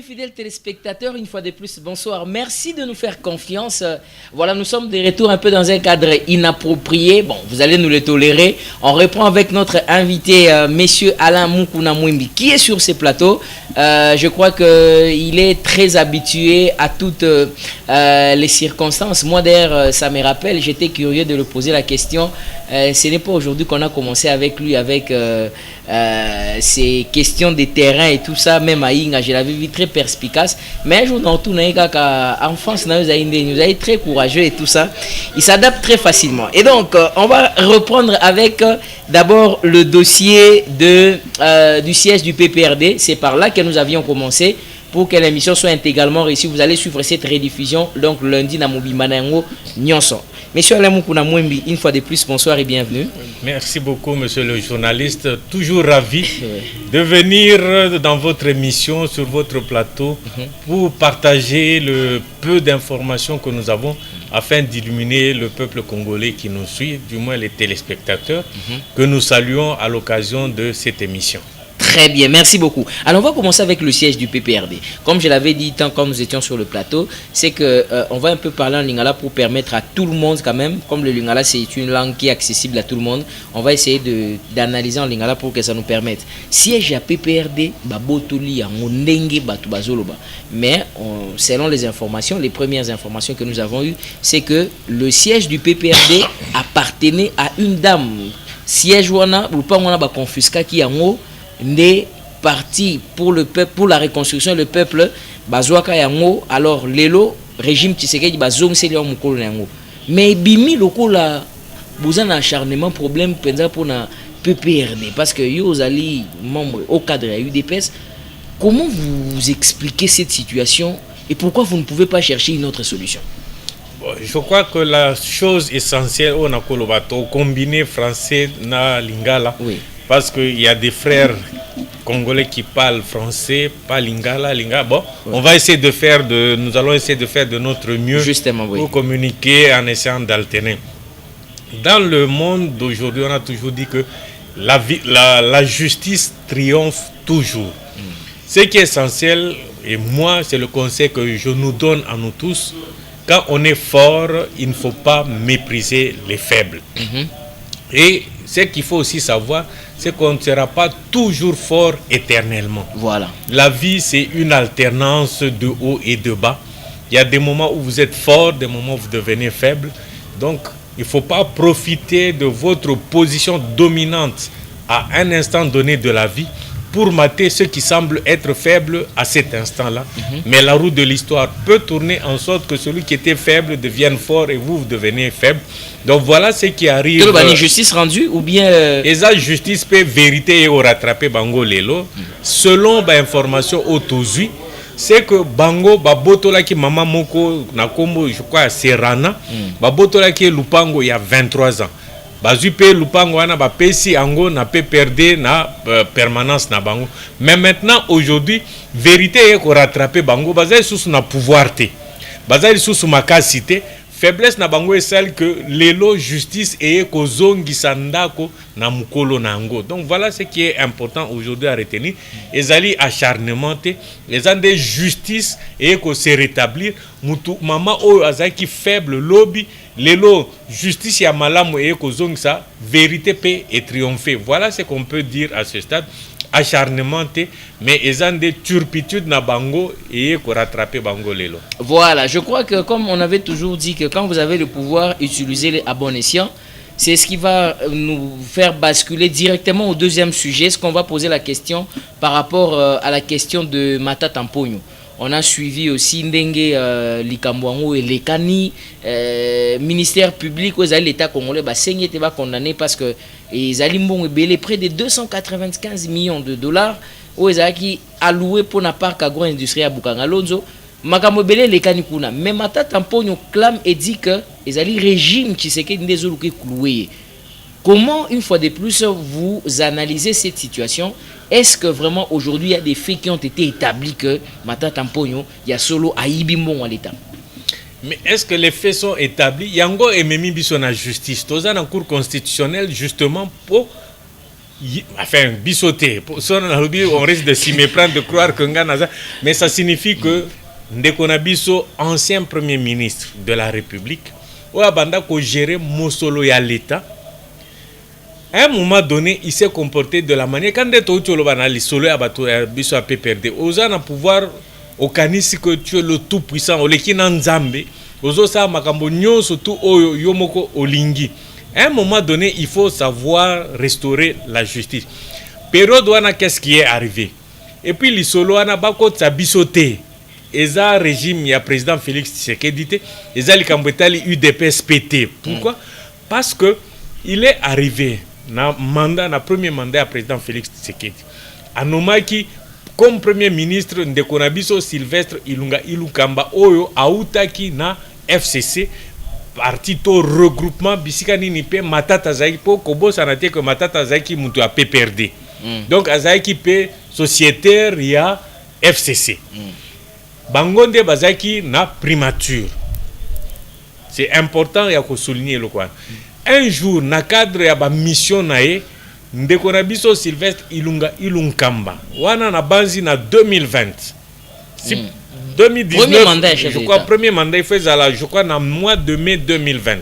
Bienvenue fidèles téléspectateurs, une fois de plus, bonsoir. Merci de nous faire confiance. Voilà, nous sommes de retour un peu dans un cadre inapproprié. Bon, vous allez nous le tolérer. On reprend avec notre invité, Monsieur Alain Mukuna Mwimbi, qui est sur ces plateaux. Je crois qu'il est très habitué à toutes les circonstances. Moi, d'ailleurs, ça me rappelle, j'étais curieux de lui poser la question. Ce n'est pas aujourd'hui qu'on a commencé avec lui, avec ces questions de terrain et tout ça, même à Inga, je l'avais vu très perspicace. Mais un jour, dans tout en France, nous avons très courageux et tout ça. Il s'adapte très facilement. Et donc, on va reprendre avec d'abord le dossier du siège du PPRD. C'est par là que nous avions commencé. Pour que l'émission soit intégralement réussie, vous allez suivre cette rediffusion donc lundi dans Mobi Manango Nyonson. Monsieur Alain Mukuna Mwimbi, une fois de plus, bonsoir et bienvenue. Merci beaucoup, monsieur le journaliste. Toujours ravi de venir dans votre émission, sur votre plateau, pour partager le peu d'informations que nous avons afin d'illuminer le peuple congolais qui nous suit, du moins les téléspectateurs, que nous saluons à l'occasion de cette émission. Très bien, merci beaucoup. Alors on va commencer avec le siège du PPRD. Comme je l'avais dit tant quand nous étions sur le plateau, c'est que on va un peu parler en lingala pour permettre à tout le monde quand même, comme le lingala c'est une langue qui est accessible à tout le monde, on va essayer d'analyser en lingala pour que ça nous permette. Siège à PPRD, babotoli en ndenge batu bazoloba. Mais selon les informations, les premières informations que nous avons eues, c'est que le siège du PPRD appartenait à une dame. Siège wana ou pas wana ba confisca qui en haut des partis pour le peuple, pour la reconstruction le peuple bazwaka yango. Alors lelo régime Tshisekedi bazong c'est leur mukolo yango mais bimi lokola bozana acharnement problème penza pour na PPRD parce que yo ali membre au cadre à UDPS. Comment vous expliquez cette situation et pourquoi vous ne pouvez pas chercher une autre solution? Je crois que la chose essentielle on a kolobato combiné français na lingala. Oui. Parce qu'il y a des frères congolais qui parlent français, pas lingala. Bon, oui. Nous allons essayer de faire de notre mieux. Justement, oui. Pour communiquer en essayant d'alterner. Dans le monde d'aujourd'hui, on a toujours dit que la justice triomphe toujours. Ce qui est essentiel, et moi, c'est le conseil que je nous donne à nous tous, quand on est fort, il ne faut pas mépriser les faibles. Et ce qu'il faut aussi savoir, c'est qu'on ne sera pas toujours fort éternellement. Voilà. La vie, c'est une alternance de haut et de bas. Il y a des moments où vous êtes fort, des moments où vous devenez faible. Donc, il ne faut pas profiter de votre position dominante à un instant donné de la vie pour mater ceux qui semblent être faibles à cet instant-là. Mais la roue de l'histoire peut tourner en sorte que celui qui était faible devienne fort et vous devenez faible. Donc voilà ce qui arrive. Une justice rendue ou bien... Et ça, justice peut vérité et rattraper Bango Lelo. Selon l'information autosui, c'est que Bango, Babotola qui Mama Moko, Nakombo, je crois, Serrana, Babotola qui Lupango il y a 23 ans. Bazupe Lupango wana ba pesi ango na pe perdre na permanence na bango. Mais maintenant aujourd'hui vérité est ko rattraper bango bazali sous na pouvoir té. Bazali sous makasité faiblesse na bango est celle que lelo justice et ko zongi sandako na mukolo na ango. Donc voilà ce qui est important aujourd'hui à retenir. Ezali acharnement té, les ande justice et ko se rétablir mutu mama o azaki faible lobby. Lelo justice ya malamu et kozong ça vérité peut et triompher. Voilà ce qu'on peut dire à ce stade. Acharnement mais ils ont des turpitudes na bango et ko rattraper bango lelo. Voilà, je crois que comme on avait toujours dit que quand vous avez le pouvoir, utilisez-le à bon escient. C'est ce qui va nous faire basculer directement au deuxième sujet. Est-ce qu'on va poser la question par rapport à la question de Matata Mponyo? On a suivi aussi Ndenge Likambwango et Lekani, ministère public aux l'État congolais, Seigne était condamné parce que ils ont près de 295 millions de dollars aux qui alloués pour la parc agro-industriel à Bukangalonzo. Makambo belé Lekani kuna. Mais Matata Mponyo clame et dit que ils allaient régime Tshisekedi ndezoluke kloué. Comment, une fois de plus, vous analysez cette situation? Est-ce que vraiment aujourd'hui il y a des faits qui ont été établis que Matata Mponyo, il y a solo Aïbimon à l'État? Mais est-ce que les faits sont établis? Yango et Memi Biso na justice. Toza na cour constitutionnelle justement pour enfin bisoté on risque de s'y méprendre de croire que Nganaza, mais ça signifie que Ndeko na biso ancien premier ministre de la République ou abanda ko gérer mosolo ya l'état. À un moment donné, il s'est comporté de la manière quand tu le solo ya bato ya biso a PPRD oza na pouvoir au kanisi que tu es le tout puissant oleki na nzambe ozo sa makambo nyonso tu oyo yomoko olingi. À un moment donné, il faut savoir restaurer la justice. Période wana, qu'est-ce qui est arrivé? Et puis, les solo wana bako tsabisoté. Eza régime, il y a président Félix Tshisekedi, eza likambetali UDPS PT. Pourquoi? Parce que il est arrivé na premier mandat à président Félix Tshisekedi. Anomaki comme premier ministre Ndeko na biso Sylvestre Ilukamba oyo autaki na FCC. Parti to regroupement bisika nini pe matata zaki po kobo sanate que matata zaki mutu a PPRD. Donc azaki pe sociétaire ya FCC. Bangonde bazaki na primature. C'est important ya ko souligner le quoi. Un jour na cadre ya ba mission nae Ndeko na biso Sylvestre Ilunkamba wana na banzi na 2020. 2019, premier mandat, je crois, premier mandat, il faisait je crois, dans le mois de mai 2020.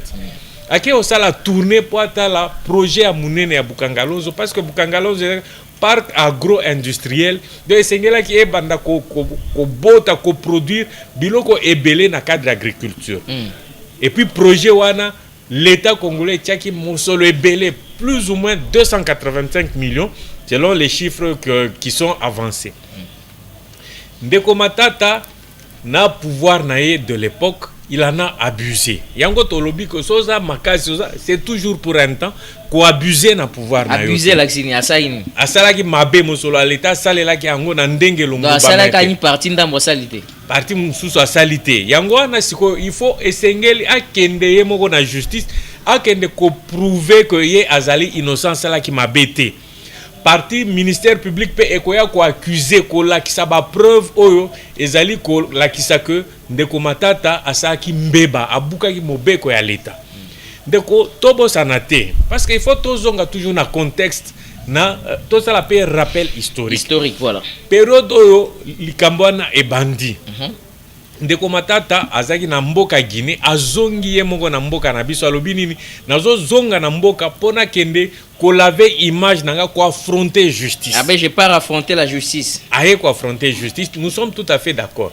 Aki on a la tournée pour la projet à Mounene à Bukangalozo, parce que Bukangalozo est un parc agro-industriel, de Sengela qui est banda ko bota ko produire biloko ebelé na cadre d'agriculture. Et puis projet wana l'État congolais tchaki mosolo ebelé plus ou moins 285 millions selon les chiffres qui sont avancés. Ndeko Matata na pouvoir naé de l'époque, il en a abusé. Yango tolobi ko soza makasi soza, c'est toujours pour un temps ko abuser na pouvoir naé. Abuser l'axini asaini. Asala ki mabe mosolo l'état salela ki yango na ndenge longo ba. Asala ka ni parti ndambo salité. Parti mususu salité. Yango na siko il faut esengeli akende ye moko na justice, akende ko prouver que ye azali innocent sala ki mabete. Parti ministère public pe ekoya ko accuser ko la ki saba preuve oyo ezali ko la ki sa que Ndeko Matata asaki mbeba abuka ki mobeko ya l'état. Ndeko tobo sanate parce qu'il faut tozonga toujours na contexte na tout ça la paix rappel historique voilà. Période oyo likambwana e bandi. Ndeko Matata azaki na mboka Guinée azongi ye moko na mboka na biso alobi nini nazo zonga na mboka pona kende ko lave image nanga ko affronter justice. Ah ben je pars affronter la justice. Aye ko affronter justice, nous sommes tout à fait d'accord.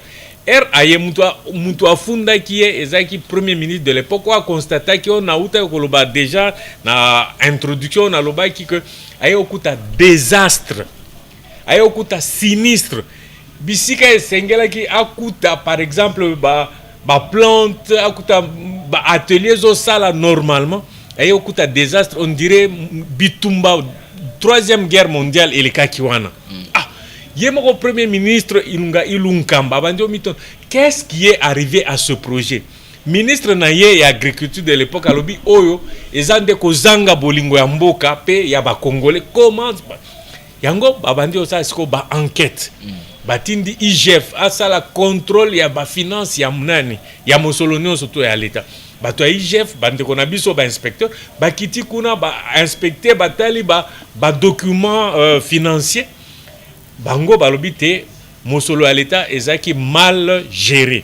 Aye mutu afunda qui est ezaki premier ministre de l'époque a constaté que on a uta ko loba déjà na introduction na loba ki que aye okuta désastre. Aye okuta sinistre. Bisika esengela ki akuta par exemple ba plante akuta ba atelier zo sala normalement et okuta désastre on dirait bitumba troisième guerre mondiale et le kakiwana. Yemoko premier ministre Ilunkamba bandio miton qu'est-ce qui est arrivé à ce projet? Ministre naye ya agriculture de l'époque alobi oyo ezande ko zanga bolingo ya mboka pe ya ba congolais comment yango babandi osa siko ba enquête. Batindi IGF asala contrôle ya ba finance ya munani ya mosolonio surtout ya l'état. Bato ya IGF bandeko na biso ba inspecteur bakiti kuna ba inspecter batali ba document financier bango balobi te mosolo ya l'état ezaki mal géré.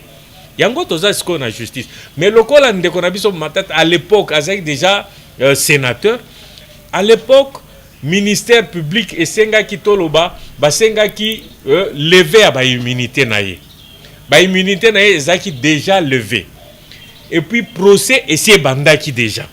Yango toza siko na justice. Mais lokola ndeko na biso Matata à l'époque azaki déjà sénateur. À l'époque ministère public et senga ki toloba ba senga ki lever à ba immunité naie. Ba immunité naie ezaki déjà levé. Et puis procès et c'est bandaki déjà.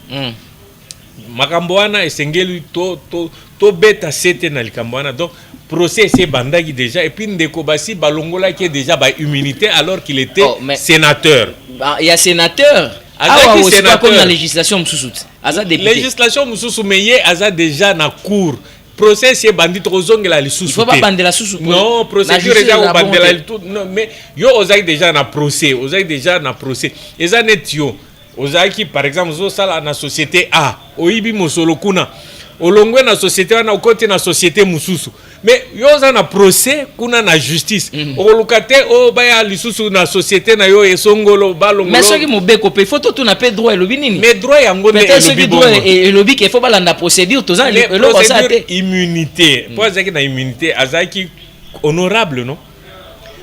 Makambo wana esengeli to beta sete na likambo wana donc procès c'est bandaki déjà et puis ndeko basi balongola qui est déjà ba immunité alors qu'il était sénateur. Il y a sénateur. Ah ouais, c'est pas comme la législation mususu. Aza député. Législation mususu meye aza déjà na cour. Procès c'est bandit ozongela lisusu. Il faut pas bandela susu. Non, procédure déjà au bandela tout. Non, mais yo ozaki déjà na procès, ozaki déjà na procès. Eza net yo. Ozaki par exemple zo sala na société A, oyibi mosolo kuna. Olongwe na société wana okoti na société mususu. mais yo za na procès kuna na justice olukate o baya lisusu na société na yo esongolo balongolo mais soki mobeko pe faut tout na pe droit elobi nini mais droit yango ne elobi droit elobi ke faut balanda procédure toza eloko ça te immunité pour azaki na immunité azaki honorable non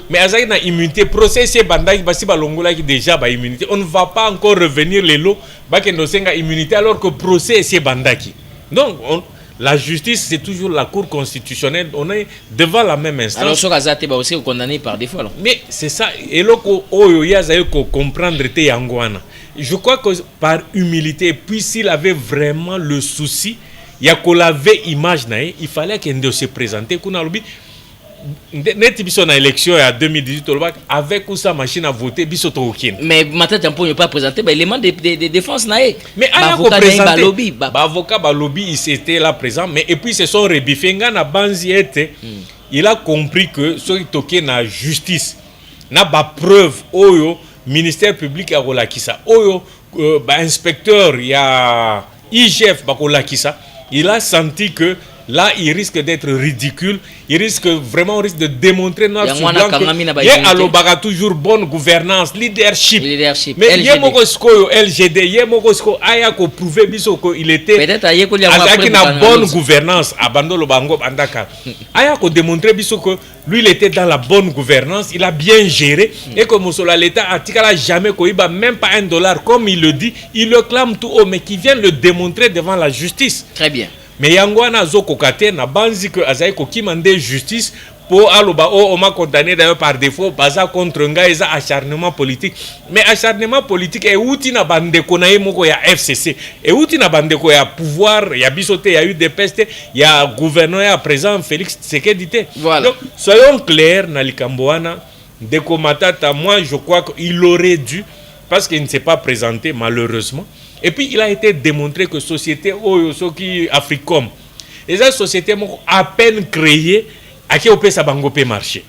mais azaki na immunité procès c'est bandaki basi balongola ki déjà ba immunité on ne va pas encore revenir les lots bakendo senga immunité alors que procès c'est bandaki donc la justice, c'est toujours la cour constitutionnelle. On est devant la même instance. Alors, ce cas va aussi condamné par défaut. Alors. Mais c'est ça. Et là, comprendre Yangwana. Je crois que par humilité, puis s'il avait vraiment le souci, il y a qu'on l'avait image, il fallait qu'il se présente. Net biso na élection en 2018 avec ou sa machine à voter biso to aucun. Mais maintenant on ne pas présenter l'élément de défense naé. Mais avocat présenter avocat ba lobby il était là présent mais et puis se sont rebiffés na banzi était il a compris que ce qui toqué na justice na ba preuve oyo ministère public a rolakisa oyo ba inspecteur il y a IGF ba rolakisa il a senti que là, il risque d'être ridicule. Il risque vraiment de démontrer noir sur blanc que il y a toujours bonne gouvernance, leadership. Mais il y a LGD, il y a prouvé qu'il était avec une bonne gouvernance. Abando le bango bandaka. Aya ko démontrer que lui il était dans la bonne gouvernance, il a bien géré et que Moussola l'État a jamais koiba même pas $1 comme il le dit, il le clame tout haut mais qui vient le démontrer devant la justice. Très bien. Mais yangwana zo kokate na banzi que azai ko kimande justice pour aloba on m'a condamné d'ailleurs par défaut baza contre nga eza acharnement politique mais acharnement politique et outi na bande ko na moko ya FCC et outi na bande ko ya pouvoir ya bisoté ya eu des pestes ya gouverneur à présent Félix Tshisekedi. Voilà. Donc soyons clairs na likamboana de Komatata moi je crois qu'il aurait dû parce qu'il ne s'est pas présenté malheureusement. Et puis il a été démontré que société Oyosoki Africom, les sociétés à peine créées, à qui on peut s'abangoper marché.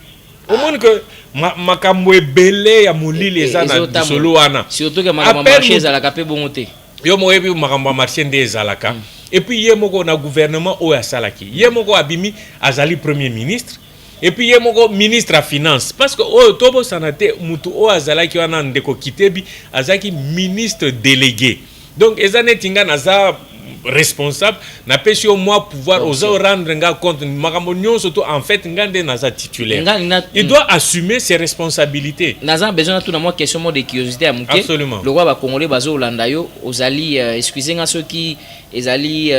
Au moins que makambo belé ya muli les ana solo ana. Surtout que makambo marché za la capé bonté. Yo mo yebi makambo marché ndé zalaka. Et puis yemoko na gouvernement o ya salaki. Yemoko abimi azali premier ministre. Et puis yemoko ministre à finance parce que tobo sanate mutu o azalaki wana ndeko kitebi azaki ministre délégué. Donc, les années tinga naza responsable n'a pas au moins pouvoir aux rendre compte surtout en fait ngande naza titulaire. Il doit assumer ses responsabilités. Naza besoin tout moi question de curiosité à mouke. Absolument. Le roi va congolais bazo Hollanda yo aux ali excusez-moi ceux qui les ali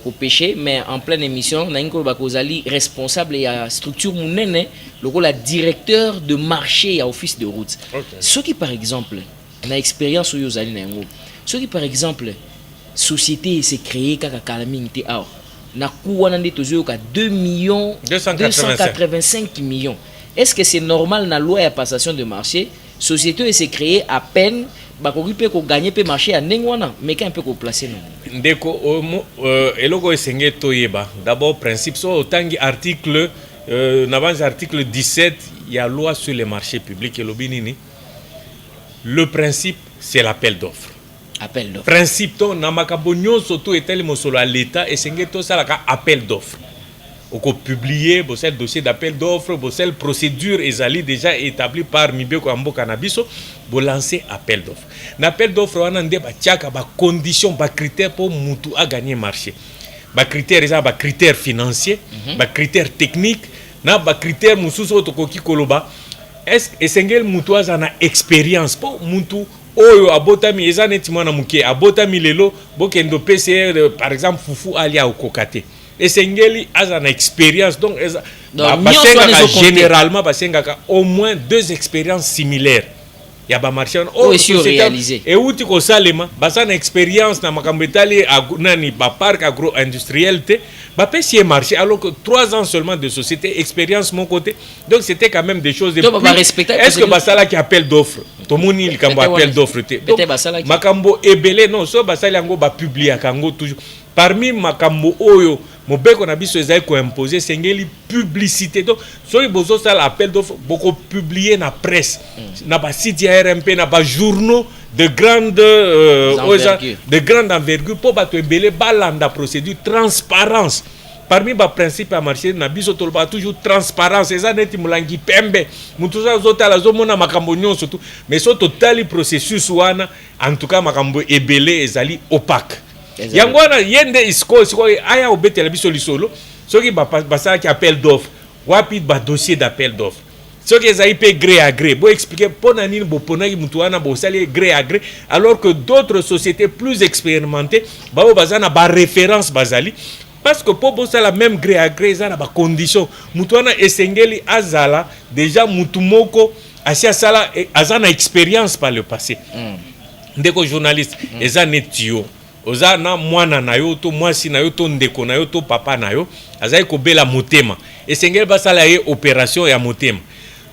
ko péché mais en pleine émission na inko ba aux ali responsable et à structure munene le rôle la directeur de marché à office de route. Ceux qui par exemple na expérience aux ali na ngo ceux qui par exemple société s'est créée kaka calamité alors na kuwana nde tozo ka 285 millions. Est-ce que c'est normal na loi ya passation de marché société s'est créée à peine ba ko ripe ko gagner pe marché à nengwana mais quand un peu ko placer non ndeko eloko esenge toyeba d'abord principe so tangi article n'avance article 17 il y a loi sur les marchés publics et l'obinini le principe c'est l'appel d'offres. Appel d'offres. Principe to na makambo nyonso to etali mosolo à l'état et senge to salaka appel d'offres. Oko publier bo sel dossier d'appel d'offres, bo sel procédure ezali déjà établi par Mibeko Amboka Nabiso, bo lancer appel d'offres. Na appel d'offres wana nde ba tiaka ba condition ba critères pour mutu a gagner marché. Ba critères eza ba critères financiers, ba critères techniques, na ba critères mususu to koki koloba. Est-ce esengel mutu azana expérience pour mutu oyo abotami eza neti mwana muke abotami lelo bokendo PCR par exemple fufu alia okokate esengeli azana expérience donc généralement basengaka au moins 2 expériences similaires ya ba marché o réalisé et outi ko salema basana expérience na makambo etali nani ba parc agro industriel te ba pesi marché alors que 3 ans seulement de société expérience mon côté donc c'était quand même des choses de est-ce que basala qui appelle d'offres to moni il kambo appel d'offres te makambo ebele non so basala yango ba publier kango toujours parmi makambo oyo mobeko na biso ezali ko imposer sengeli publicité donc soki bozo sala appel d'offres boko publier na presse na ba site ya RMP na ba journaux de grande envergure pour bato ebele balanda procédure transparence parmi ba principe à marché na biso toloba toujours transparence eza neti mulangi pembe mutu za zotala zomona makambo nyonso tout mais so totali processus wana en tout cas makambo ebele ezali opaque yango wana yende isko siko aya obetela biso lisolo soki basala ki appel d'offre wapi ba dossier d'appel d'offre soki ezali pe gré à gré bo expliquer pona nini bo ponaki mutu wana bo sali gré à gré alors que d'autres sociétés plus expérimentées bazana ba référence bazali. Parce que pour bosser la même gré à gré, ça n'a pas condition. Mutuana esengeli azala déjà mutumoko asia sala azana expérience par le passé. Ndeko journaliste, eza netio. Oza na mwana na yo to mwasi na yo to ndeko na yo to papa na yo, azai ko bela motema. Esengeli basala ye opération ya motema.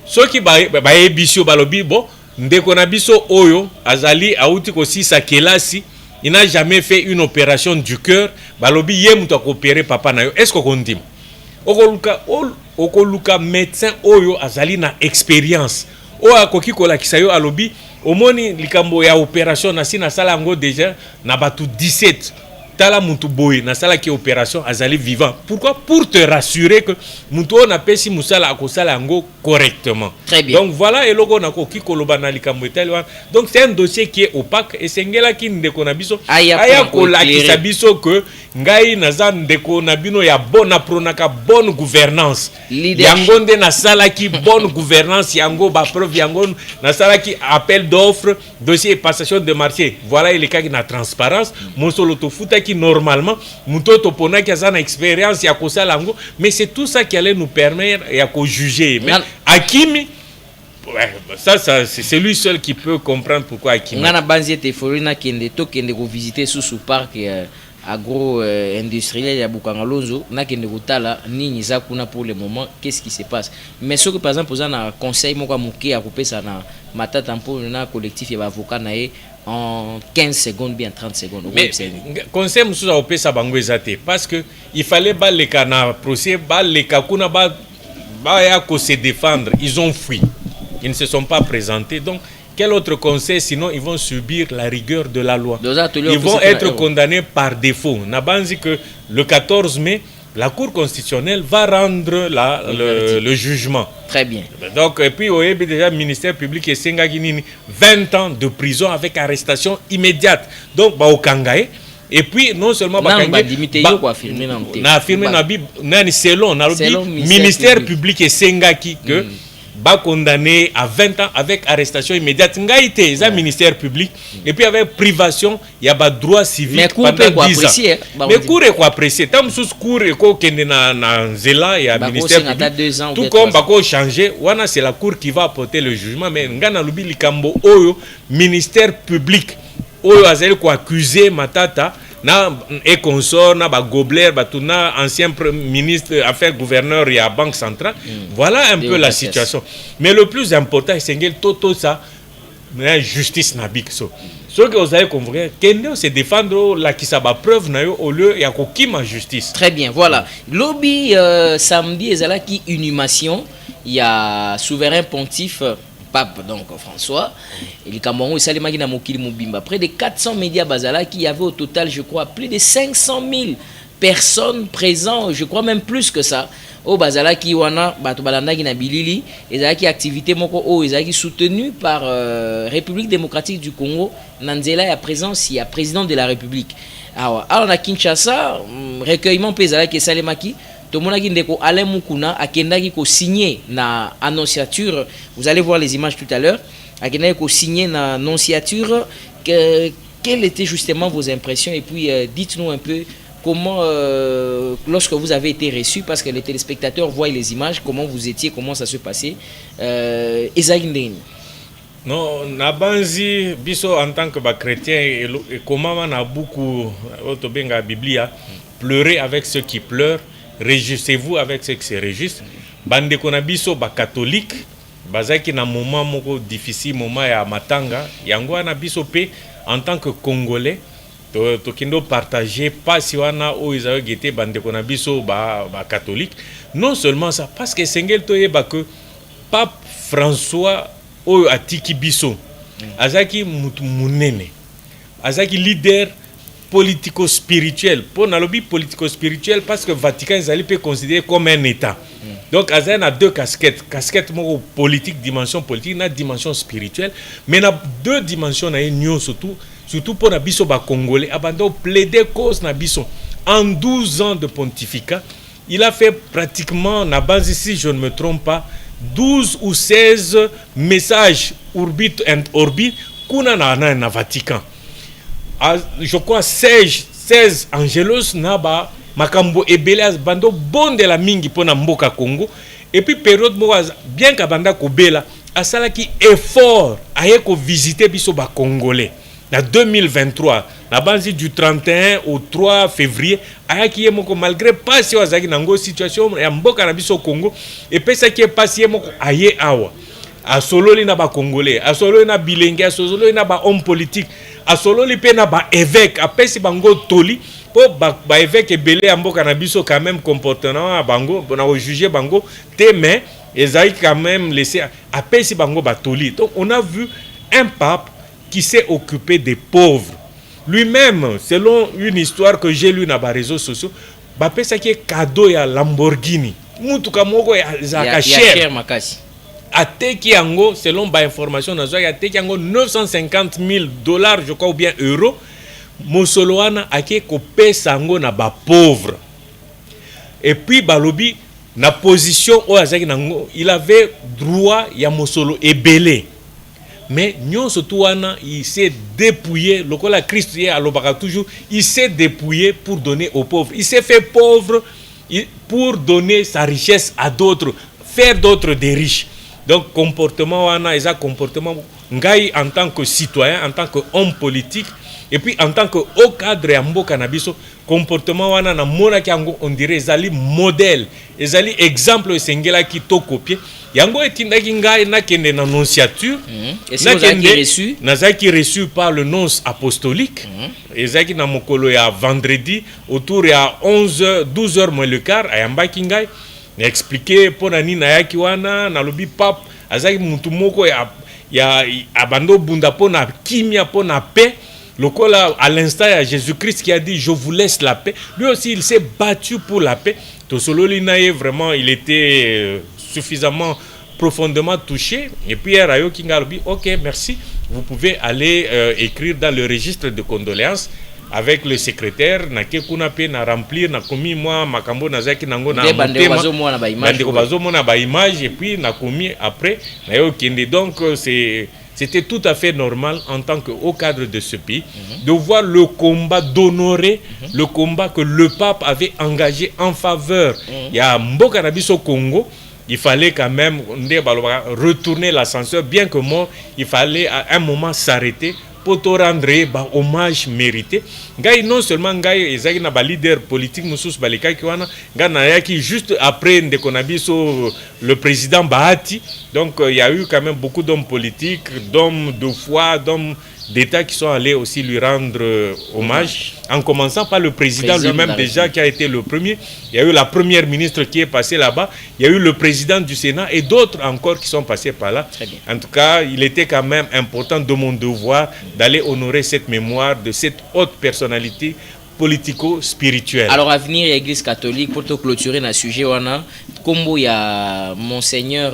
Soki ba ebisio balobi bo ndeko na biso oyo azali auti ko sisa kelasi. Il n'a jamais fait une opération du cœur. Balobi yem to opérer papa na yo. Est-ce qu'on dit? Okoluka médecin oyo azali na expérience. O akoki kola kisayo alobi omoni likambo ya opération na sina sala ngo déjà na batu 17. Tala mutu boy na sala ki opération azali vivant. Pourquoi? Pour te rassurer que mutu on a pesi musala akosala ngo correctement. Très bien. Donc voilà et logo na koki koloba na likambo etalwa. Donc c'est un dossier qui est opaque et sengela ki ndeko na biso aya kola ki biso que ngai naza ndeko na bino ya bona pronaka bonne gouvernance. Yango nde na sala ki bonne gouvernance yango ba preuve yango na sala ki appel d'offre dossier passation de marché. Voilà il est cas na transparence mon solo to futa qui normalement mutoto pona qui a une expérience ya kosala ngo mais c'est tout ça qui allait nous permettre ya ko juger mais Hakimi ouais, ça c'est lui seul qui peut comprendre pourquoi Hakimi ngana banzi te forina kende to kende ko visiter sous parc agro industriel ya Bukangalonzo na kende kotala nini za kuna pour le moment qu'est-ce qui se passe mais ce que par exemple vous un conseil moko muke ya kopesa na matata pour na collectif ya avocat na en 15 secondes bien 30 secondes. Mais conseil musuza opesa bango ezate parce que il fallait baleka na procès baleka kuna ba ya ko se défendre, ils ont fui. Ils ne se sont pas présentés donc quel autre conseil sinon ils vont subir la rigueur de la loi. Ils vont être condamnés par défaut. Nabanzi que le 14 mai la Cour constitutionnelle va rendre le jugement. Très bien. Donc, et puis, déjà, le ministère public et Sengaginini, 20 ans de prison avec arrestation immédiate. Donc, au Kangae. Et puis, non seulement, selon le ministère public et Sengaki que ba condamné à 20 ans avec arrestation immédiate. Ngaïté, c'est un ministère public. Et puis avec privation, il y a pas droit civique pendant 10 ans. Mais cours est quoi apprécier. Tant que sous cours est quoi qu'il y a na zela, il y a ministère public. Tout comme bako changer, wana c'est la cour qui va apporter le jugement. Mais ngana lubi likambo oyo ministère public oyo azeli ko accuser matata na et consort na ba Gobler batuna ancien ministre affaires gouverneur et à banque centrale. Voilà un peu la situation mais le plus important c'est que toto ça la justice na bikso ce que vous avez compris kende se défendre la qui ça ba preuve na yo au lieu ya ko kima justice. Très bien, voilà lobby samedi ezala ki inhumation il y a souverain pontife Pape donc François et le Cameroun et Salimaki na mokili mobimba près de 400 médias bazala qui y avait au total je crois plus de 500 000 personnes présentes, je crois même plus que ça au bazala qui wana bato balanda ki na bilili ezaki activité moko o ezaki soutenu par République démocratique du Congo nanzela ya présence ya président de la République alors na Kinshasa recueillement pezala ki Salimaki Tomonaki ndeko Alain Mukuna akendaki ko signer na annonciature. Vous allez voir les images tout à l'heure. Akendaki ko signer na annonciature. Quelles étaient justement vos impressions et puis dites-nous un peu comment lorsque vous avez été reçu parce que les téléspectateurs voient les images comment vous étiez comment ça se passait. Non, nabanzi biso en tant que chrétien et comment on a beaucoup autobenga Biblia pleurer avec ceux qui pleurent. Réjouissez-vous avec ceux qui se réjouissent. Bande konabiso ba catholique, bazaki na moment moko difficile moment ya matanga, yango na biso pe en tant que congolais, to kindo partager pas si wana o izayo gete bande konabiso ba catholique. Non seulement ça parce que sengel to yeba que Pape François o atiki biso. Azaki munene. Azaki leader politico-spirituelle. Pour le lobby politico-spirituel, parce que le Vatican est considéré comme un État. Donc, il y a deux casquettes. Casquette politique, dimension politique, une dimension spirituelle. Mais il y a deux dimensions, surtout pour les Congolais. Abandon plaider cause na biso. En 12 ans de pontificat, il a fait pratiquement, na base ici, je ne me trompe pas, 12 ou 16 messages orbit and orbit kuna na Vatican. Je crois 16 angelos naba makambo ebele bando bon de la mingi pona mboka Congo. Et puis période bien kabanda kobela asala ki effort aye ko visiter biso ba congolais na 2023 na base du 31 au 3 février ayaki yemoko malgré pas si wazaki nango situation ya mboka na biso Congo et puis ça qui est passé yemoko aye awa asololi na ba congolais asololi na bilenge asololi na ba homme politique asololi pe na ba évêque apesi bango toli po ba évêque ebele ya mboka na biso quand même comportement à bango na juger bango te mais ezali quand même laissé apesi bango ba toli. Donc on a vu un pape qui s'est occupé des pauvres. Lui-même, selon une histoire que j'ai lue dans les réseaux sociaux, bapesa qui est cadeau ya Lamborghini. Mutuka moko ya cher makasi. Ateki yango selon ba information na zo ya ateki yango $950,000 je crois ou bien euros. Mosoloana ake ko pesa yango na ba pauvre. Et puis balobi na position o azaki nango, il avait droit ya mosolo ebele. Mais nous surtout il s'est dépouillé, le col à Christ toujours, il s'est dépouillé pour donner aux pauvres. Il s'est fait pauvre pour donner sa richesse à d'autres, faire d'autres des riches. Donc comportement wana eza comportement ngai en tant que citoyen, en tant qu'homme politique et puis en tant que haut cadre ya mboka na biso, comportement wana na mona kiango on dirait ezali modèle, ezali exemple esengela ki to copier. Yango etindaki ngai na kende na nonciature. Et c'est reçu nazaki reçu par le nonce apostolique. Ezaki na mokolo ya vendredi autour ya 12h moins le quart ayambaki ngai na expliquer pona nini ayaki wana na lobi pape azaki mutu moko ya abando bunda pona kimia pona paix. Lokola à l'instant il y a Jésus-Christ qui a dit je vous laisse la paix. Lui aussi il s'est battu pour la paix. Tosololi naye vraiment il était suffisamment profondément touché. Et puis Rayo Kingarobi, ok merci, vous pouvez aller écrire dans le registre de condoléances avec le secrétaire na ke kuna pe na remplir na komi moi makambo na zaki nango na motema na ba image et puis na komi après na yo kende. Donc c'était tout à fait normal en tant que haut cadre de ce pays de voir le combat, d'honorer le combat que le pape avait engagé en faveur. Il y a Mboka na biso Congo, il fallait quand même retourner l'ascenseur, bien que mort, il fallait à un moment s'arrêter pour te rendre hommage mérité. Ngai non seulement ngai ezaki na ba leader politique musus balika ki wana ngana yaki juste après ndekonabiso le président Bahati. Donc il y a eu quand même beaucoup d'hommes politiques, d'hommes de foi, d'hommes d'État qui sont allés aussi lui rendre hommage, en commençant par le président lui-même déjà qui a été le premier. Il y a eu la première ministre qui est passée là-bas, il y a eu le président du Sénat et d'autres encore qui sont passés par là. En tout cas, il était quand même important de mon devoir d'aller honorer cette mémoire de cette haute personnalité politico-spirituelle. Alors, à venir, l'Église catholique, pour te clôturer dans le sujet, comme il y a Monseigneur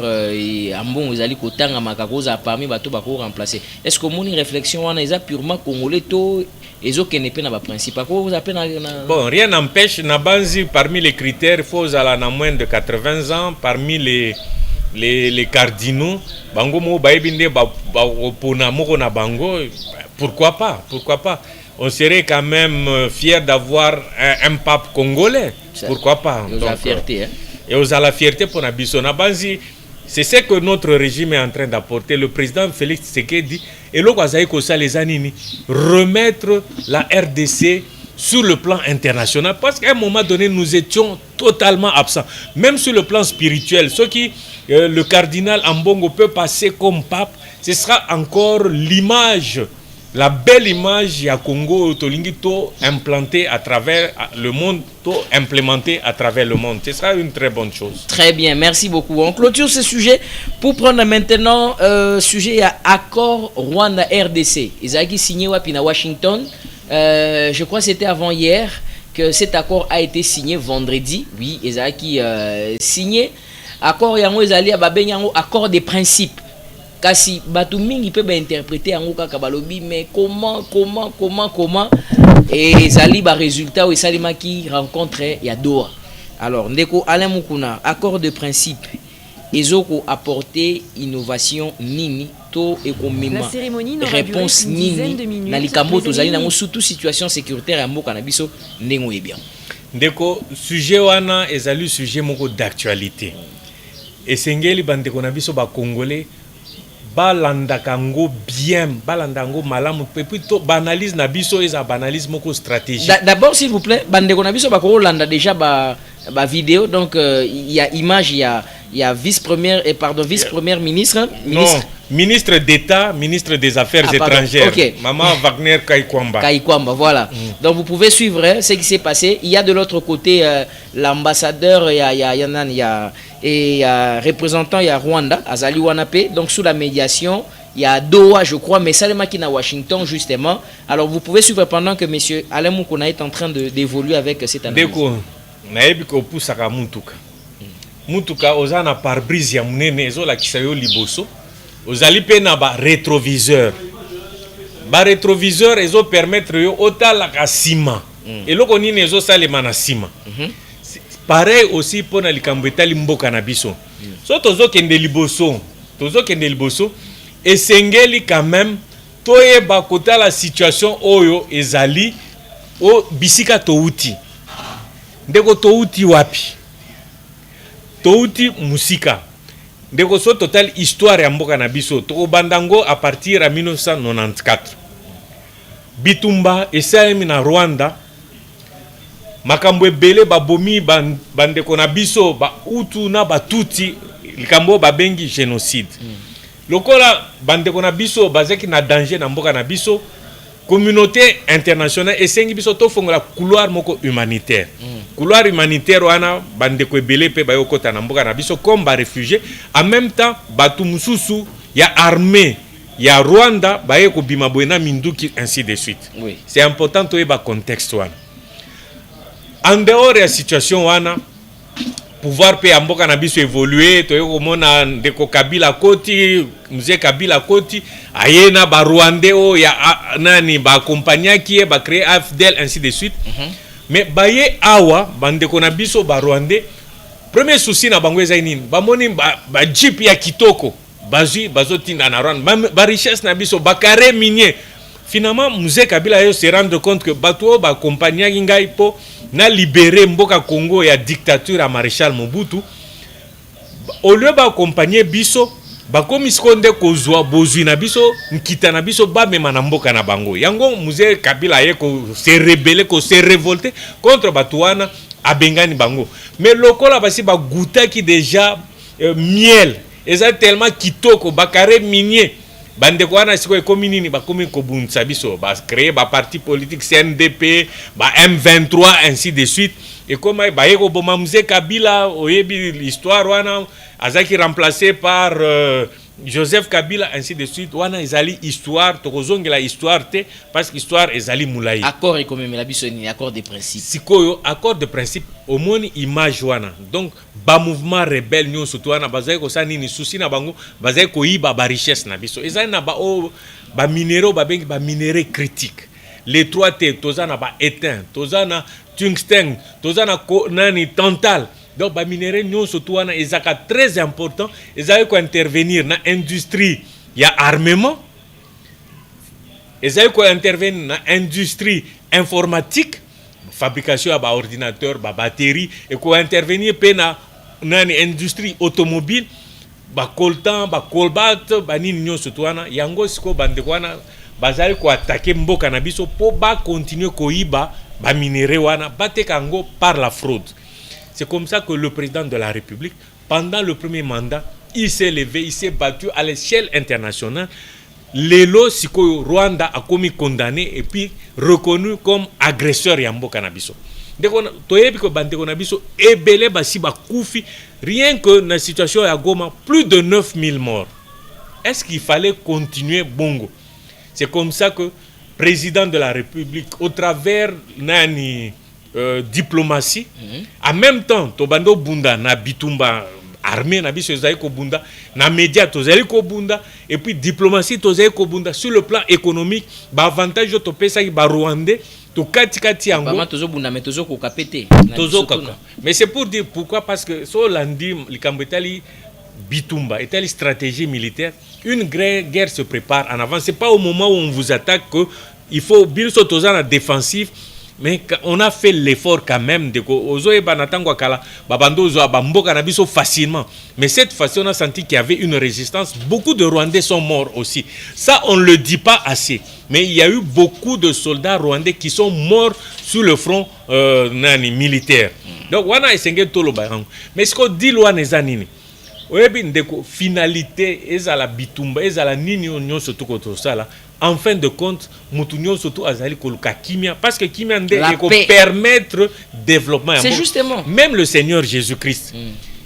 Ambon, vous allez kotanga makakoza parmi bateau bako remplacer. Est-ce que mon réflexion on est purement congolais to ezo kenepe na ba principe quoi vous appelez Bon, rien n'empêche na banzi parmi les critères, il faut aller na moins de 80 ans parmi les cardinaux bango mo baebinde ba opona moko na bango, pourquoi pas. On serait quand même fier d'avoir un pape congolais. Pourquoi pas? Aux la fierté. Et aux la fierté pour Nabiso. C'est ce que notre régime est en train d'apporter. Le président Félix Tshisekedi et le les anini remettre la RDC sur le plan international. Parce qu'à un moment donné, nous étions totalement absents. Même sur le plan spirituel. Ce qui, le cardinal Ambongo peut passer comme pape, ce sera encore l'image. La belle image ya Congo Tolingito implantée à travers le monde, implémentée à travers le monde. Ce sera une très bonne chose. Très bien, merci beaucoup. On clôture ce sujet pour prendre maintenant sujet à accord Rwanda RDC. Ils ont signé à Washington je crois que c'était avant-hier que cet accord a été signé vendredi. Oui, Ezaki signé. Accord yango ezali ababengi yango accord de principe. Kasi batu mingi peut interpréter yango kaka balobi mais comment et ezali ba résultat ou esalima qui rencontre ya Doha. Alors ndeko Alain Mukuna, accord de principe ezoko apporter innovation nini to ekomema réponse nini na likambo tozali nango surtout situation sécuritaire ya mboka na biso ndengo bien. Ndeko sujet wana ezali sujet moko d'actualité. Esengeli bandeko na biso ba congolais balanda kango bien, balanda ngo malamu et puis to banalise na biso eza banalise moko stratégique. D'abord s'il vous plaît, bandeko na biso ba ko landa déjà ba vidéo donc il y a image, il y a vice-première ministre, ministre d'État, ministre des Affaires étrangères. Okay. Maman Wagner Kaikwamba. Kaikwamba, voilà. Donc vous pouvez suivre ce qui s'est passé. Il y a de l'autre côté l'ambassadeur, il y a représentant, il y a Rwanda, Azali Wanape. Donc sous la médiation, il y a Doha, je crois, mais Salema qui est à Washington justement. Alors vous pouvez suivre pendant que monsieur Alain Mukuna est en train d'évoluer avec cette analyse. Nayebi ko pusaka mutuka ozana pare-brise ya munene ezola kisayo liboso ozali pe na ba rétroviseur ezo permettre yo otala ka sima eloko nini ezo salema na sima pareil aussi pona likambo etali mboka na biso so tozo kende liboso esengeli quand même toyeba kotala situation oyo ezali o bisika touti ndeko touti wapi touti musika ndeko so total histoire ya mboka na biso to bandango à partir ya 1994 bitumba esalemi na Rwanda makambo ebele babomi bandeko na biso ba utu na batuti likambo babengi génocide lokola bandeko na biso bazaki na danger na mboka na biso communauté internationale esengi biso to fongola couloir moko humanitaire couloir humanitaire wana bandeko ebele pe bayokota na mboka na biso comme ba réfugiés en même temps batu mususu ya armée ya Rwanda baye ko bima boena minduki ainsi de suite. Oui. C'est important to eba contexte wana en dehors ya situation wana pouvoir pe mboka na biso évoluer to yoko mona ndeko Kabila koti mzee Kabila koti ayena ba Rwandais o ya nani ba compagnie qui ba créer AFDL ainsi de suite. Mais baye awa bandeko na biso ba Rwandais premier souci na bango eza nini bamoni ba jeep ya kitoko bazui bazotinda na Rwanda ba richesse na biso ba carré minier finalement mzee Kabila yo se rendre compte que bato ba compagnie ngai po na libéré mboka Congo ya dictature à Maréchal Mobutu au lieu ba accompagner biso ba komiskonde kozwa bozui na biso nkita na biso ba mema na mboka na bango yango mzee Kabila ye ko se rebeller ko se révolter contre batuana abengani bango mais lokola basi ba guta ki déjà miel eza tellement kitoko ba carré minier bandeko wana siko ekomi nini bakomi kobunisa biso ba créer ba parti politique CNDP ba M23 ainsi de suite et comme ba yeko boma mzee Kabila oyebi l'histoire wana azaki remplacé par Joseph Kabila ainsi de suite wana ezali histoire tokozongela histoire te parce que histoire ezali mulai accord et comme la biso ni accord de principe sikoyo accord de principe au moni image wana donc ba mouvement rebelle nyo surtout wana bazai ko sa nini souci na bango bazai ko yiba ba richesse na biso ezali na ba minéraux ba bengi ba minéraux critiques les 3T tozana ba étain tozana tungstène tozana nani tantal. Donc ba minéraux nyo surtout wana ezaka très important ezali ko intervenir na industrie ya armement ezali ko intervenir na industrie informatique fabrication ya ba ordinateur ba batterie et ko intervenir pe na nani industrie automobile ba coltan ba cobalt ba nini nyo surtout wana yango siko bandeko wana bazali ko attaquer mboka na biso po ba continuer ko yiba ba minéraux wana bateka ngo par la fraude. C'est comme ça que le président de la République, pendant le premier mandat, il s'est levé, il s'est battu à l'échelle internationale. Lelo Siko Rwanda a commis condamné et puis reconnu comme agresseur Yambo Kanabiso. Rien que dans la situation à Goma, plus de 9000 morts. Est-ce qu'il fallait continuer bongo? C'est comme ça que président de la République au travers nani diplomatie en même temps tobando bunda na bitumba armée na biso ezali ko bunda na média tozali ko bunda et puis diplomatie tozali ko bunda sur le plan économique ba avantage to pesa ki ba rwandais to kati yango ba tozo bunda mais tozo ko kapete tozo kaka mais c'est pour dire pourquoi parce que so landi likambetali bitumba est-elle stratégie militaire une guerre se prépare en avance c'est pas au moment où on vous attaque que il faut bien sauter en défensif mais on a fait l'effort quand même de facilement mais cette fois-ci on a senti qu'il y avait une résistance beaucoup de Rwandais sont morts aussi ça on le dit pas assez mais il y a eu beaucoup de soldats rwandais qui sont morts sur le front militaire donc wana esenge tolo barango mais ce qu'on dit loi nezanini oyebi ndeko finalité ezala bitumba ezala nini nyonso tuko sala en fin de compte mutu nyonso tu azali koluka kimia parce que kimia nde eko permettre développement c'est justement même le Seigneur Jésus-Christ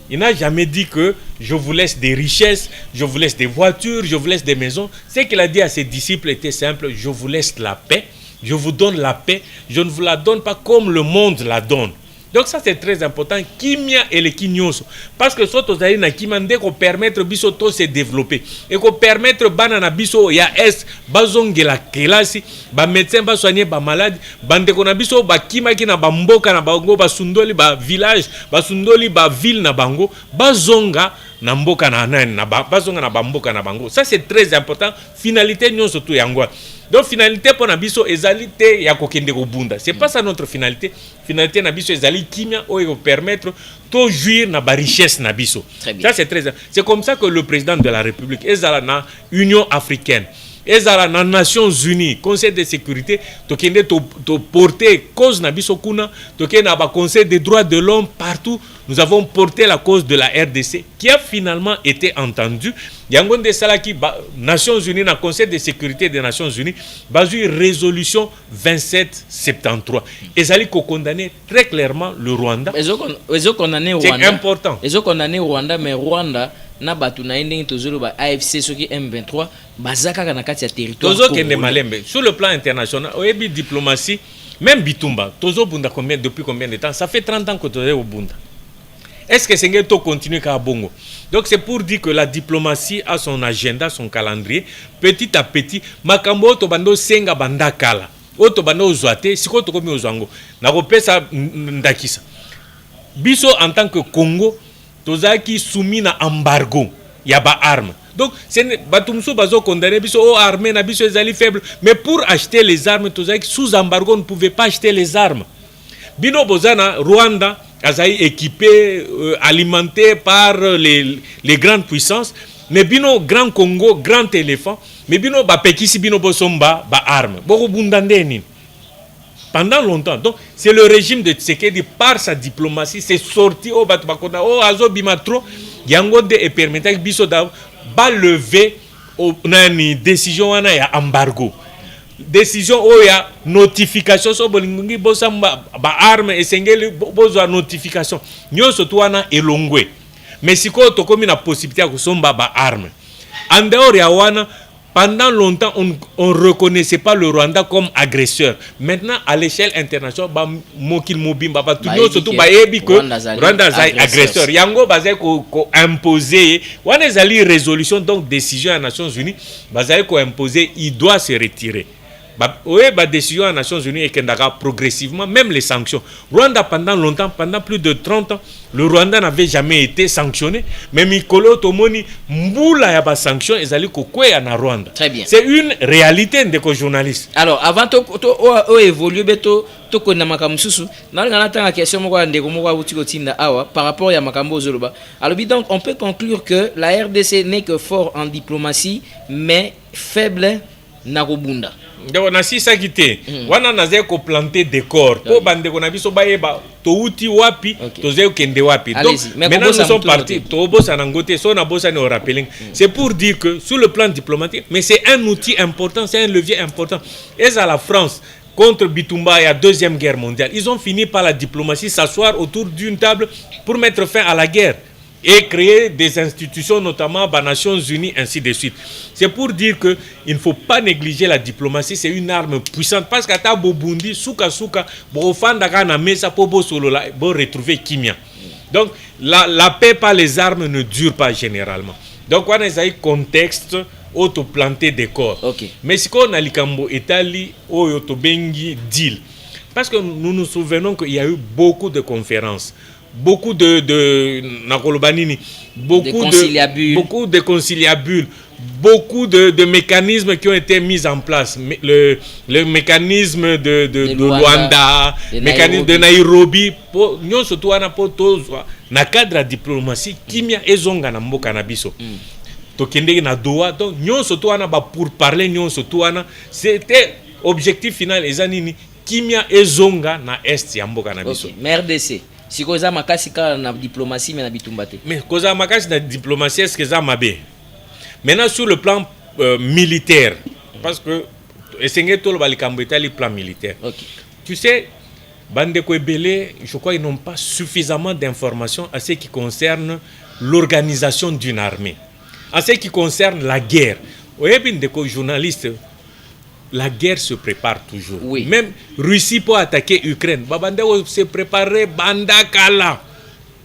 il n'a jamais dit que je vous laisse des richesses, je vous laisse des voitures, je vous laisse des maisons. Ce qu'il a dit à ses disciples était simple, je vous laisse la paix, je vous donne la paix, je ne vous la donne pas comme le monde la donne. Donc ça c'est très important kimia et le kinyoso parce que soto zali na kimia ndeko permettre biso to se développer et ko permettre bana na biso ya est bazongela kelasi ba médecin ba soigner ba malade bandeko na biso ba kimia ki na ba mboka na bango ba sundoli ba village ba sundoli ba ville na bango bazonga na mboka na nani na bazonga na ba mboka na bango ça c'est très important finalité nyonso tu yango. Donc finalité pour nabiso ezalité ya kokende ko bunda c'est pas ça notre finalité nabiso ezali kimia o permettre to jouir na ba richesse nabiso ça c'est comme ça que le président de la République ezala na Union africaine ezala na Nations Unies Conseil de sécurité tokende to porter cause nabiso kuna tokende na ba Conseil des droits de l'homme partout nous avons porté la cause de la RDC qui a finalement été entendue. Yangonde Salaki, Nations Unies, na Conseil de sécurité des Nations Unies, basé résolution 2773. Et ça a condamné très clairement le Rwanda. Ils ont condamné Rwanda. C'est important. Ils ont condamné Rwanda, mais Rwanda na batu na ending tozolo ba AFC soki M23 bazaka na kati ya territoire. Tozo kende malembe. Sur le plan international, oyebi diplomatie, même Bitumba, tozo bunda depuis combien de temps? Ça fait 30 ans que tozo au bunda. Est-ce que c'est to continue à Bongo? Donc c'est pour dire que la diplomatie a son agenda, son calendrier. Petit à petit, makambo to bando senga banda kala. Oto bando ozwate, siko to komi ozwango. Na kopesa ndakisa. Biso en tant que Congo, tozaki soumis na embargo ya ba arme. Donc c'est batumso bazo condamné biso o armée na biso ezali faible, mais pour acheter les armes tozaki sous embargo on ne pouvait pas acheter les armes. Bino bozana Rwanda Azaï équipé, alimenté par les grandes puissances. Mais bino grand Congo, grand éléphant. Mais bino ba pekisi bino bosomba ba arme. Boko bundandeni. Pendant longtemps. Donc c'est le régime de Tshisekedi par sa diplomatie c'est sorti au batbakonda au azo bimatro yangonde et permettait biso da ba lever au nani décision wana ya embargo. Décision où il y a notification so bolingi bosamba ba arme esengeli bozwa notification nyonso tuana elongwe mais siko to komi na possibilité ya kusomba ba arme en dehors ya wana pendant longtemps on reconnaissait pas le Rwanda comme agresseur maintenant à l'échelle internationale ba mokil mobimba ba tout surtout ba yebi que Rwanda zai agresseur yango bazai ko imposer wana zali résolution donc décision des Nations Unies bazai ko imposer il doit se retirer. Oui, la décision des Nations Unies est qu'elle progressivement, même les sanctions. Rwanda, pendant longtemps, pendant plus de 30 ans, le Rwanda n'avait jamais été sanctionné. Mais Mikolo Tomoni, Mboula yaba sanction, ils allaient kokwe na Rwanda. Très bien. C'est une réalité de journalistes. Alors, avant de évoluer, to ko na makamsusu na ngana tanga question moko ndeko moko utiko tinda awa par rapport ya makambo zoloba. Alors donc on peut conclure que la RDC n'est que fort en diplomatie mais faible na kobunda. Donc na si ça quitté wana naze ko planter décor po bande ko na biso bayeba to uti wapi to ze kende wapi. Donc maintenant nous sommes partis to bossa na ngote so na bossa no rappelling. C'est pour dire que sur le plan diplomatique mais c'est un outil important, c'est un levier important. Et à la France contre Bitumba et la Deuxième Guerre mondiale, ils ont fini par la diplomatie s'asseoir autour d'une table pour mettre fin à la guerre. et créer des institutions, notamment aux Nations Unies, ainsi de suite. C'est pour dire qu'il ne faut pas négliger la diplomatie, c'est une arme puissante. Parce qu'à ta Bobundi, souka, retrouver Kimia. Donc, la paix par les armes ne dure pas généralement. Donc, on a un contexte auto-planté des corps. Okay. Mais si on a l'Ikambo Etali, Oyotobengi deal. Parce que nous nous souvenons qu'il y a eu beaucoup de conférences. Beaucoup de conciliabules, beaucoup de mécanismes qui ont été mis en place. Le mécanisme de Luanda, le mécanisme de Nairobi, nous surtout na cadre de diplomatie, Kimia ezonga na mboka na biso. Tokende na Doha, donc nous surtout pour parler, nous surtout c'était objectif final ezanini Kimia ezonga na est ya mboka na biso. MRDC. Si koza makasi ka na diplomatie mais na bitumbate. Mais koza makasi na diplomatie est-ce que ça mabe? Maintenant sur le plan militaire, parce que essenge tolo balikambo etali plan militaire. Okay. Tu sais, Bandeko Ebele, je crois qu'ils n'ont pas suffisamment d'informations à ce qui concerne l'organisation d'une armée, en ce qui concerne la guerre. Oyebi ndeko journaliste, la guerre se prépare toujours. Oui. Même Russie pour attaquer Ukraine. Babandeko se préparait bandakala.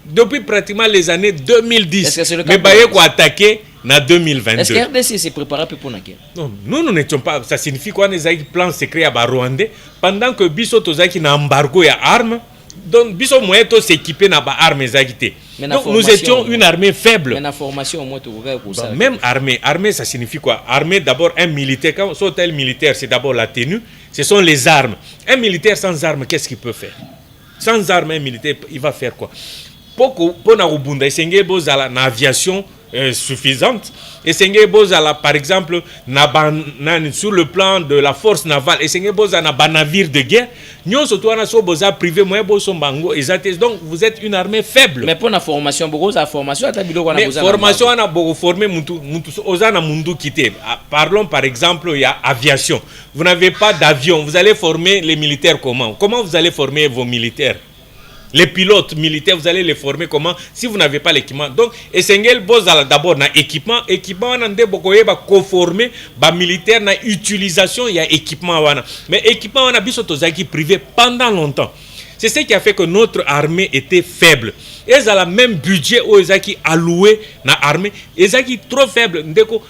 Depuis pratiquement les années 2010. Mais Baye ko attaquer en 2022. Est-ce que RDC s'est préparé pour la guerre? Non, nous n'étions pas. Ça signifie quoi les plans secrets à Rwandais pendant que Biso Tozaki na embargo ya armes. Donc Biso moyen to s'équiper na ba armes ezakité. Donc nous étions une armée faible. Mais la formation au moins pour ça. Même armée ça signifie quoi? Armée d'abord un militaire, quand on tel militaire c'est d'abord la tenue, ce sont les armes. Un militaire sans armes, qu'est-ce qu'il peut faire? Sans armes un militaire il va faire quoi? Pour na Rubunda essenge bozala na aviation suffisante. Essenge bozala par exemple sur le plan de la force navale, essenge bozala na navire de guerre. Nyon surtout na so boza privé moyen boso bango ezate. Donc vous êtes une armée faible. Mais pour la formation beaucoup la formation atabilo na boza. Formation na beaucoup former mutu ozana mundu kité. Parlons par exemple il y a aviation. Vous n'avez pas d'avion, vous allez former les militaires comment? Comment vous allez former vos militaires? Les pilotes militaires, vous allez les former comment si vous n'avez pas l'équipement? Donc, essengel bozala d'abord na équipement wana nde bokoye ba conformer ba militaire na utilisation ya équipement wana. Mais équipement wana biso tozaki privé pendant longtemps. C'est ce qui a fait que notre armée était faible. Et ça la même budget aux ezaki alloué na armée, ezaki trop faible. Ndeko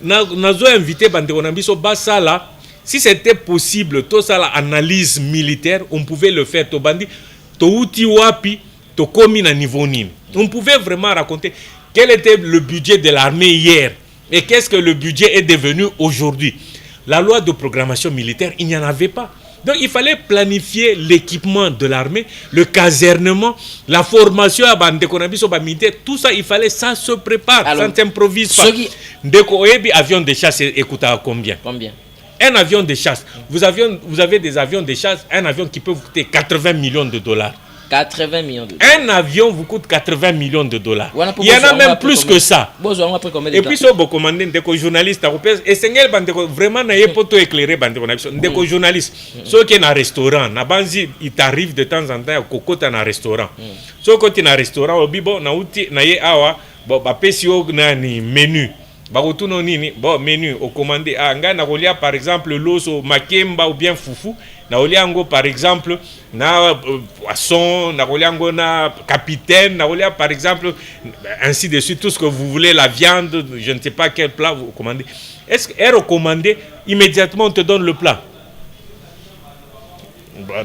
nazo invité bandeko na biso basala. Si c'était possible, tout ça la analyse militaire, on pouvait le faire to bandi. Touti wapi, to komi na niveau nini. On pouvait vraiment raconter quel était le budget de l'armée hier et qu'est-ce que le budget est devenu aujourd'hui. La loi de programmation militaire, il n'y en avait pas. Donc il fallait planifier l'équipement de l'armée, le casernement, la formation à bandekonabiso ba militaire, tout ça il fallait ça se prépare, ça ne s'improvise pas. Ndeko oyebi avion de chasse écoute à combien? Combien? Un avion de chasse. Vous avez des avions de chasse, un avion qui peut vous coûter 80 millions de dollars. 80 millions de dollars. Un avion vous coûte 80 millions de dollars. Il y en a même plus que ça. Et puis, si vous commandez des journalistes européens, et c'est vraiment pas éclairé des journalistes. Ceux qui sont dans un restaurant, il t'arrive de temps en temps à cocoter dans un restaurant. Ceux qui sont dans un restaurant, au bibo, na menu. Barotuno nini bon menu au commandé nga na kolia par exemple loso makemba ou bien fufu na oliango par exemple na poisson na oliango na capitaine na olia par exemple ainsi de suite tout ce que vous voulez, la viande, je ne sais pas quel plat vous commandez. Est-ce qu'elle recommandé immédiatement on te donne le plat? Mais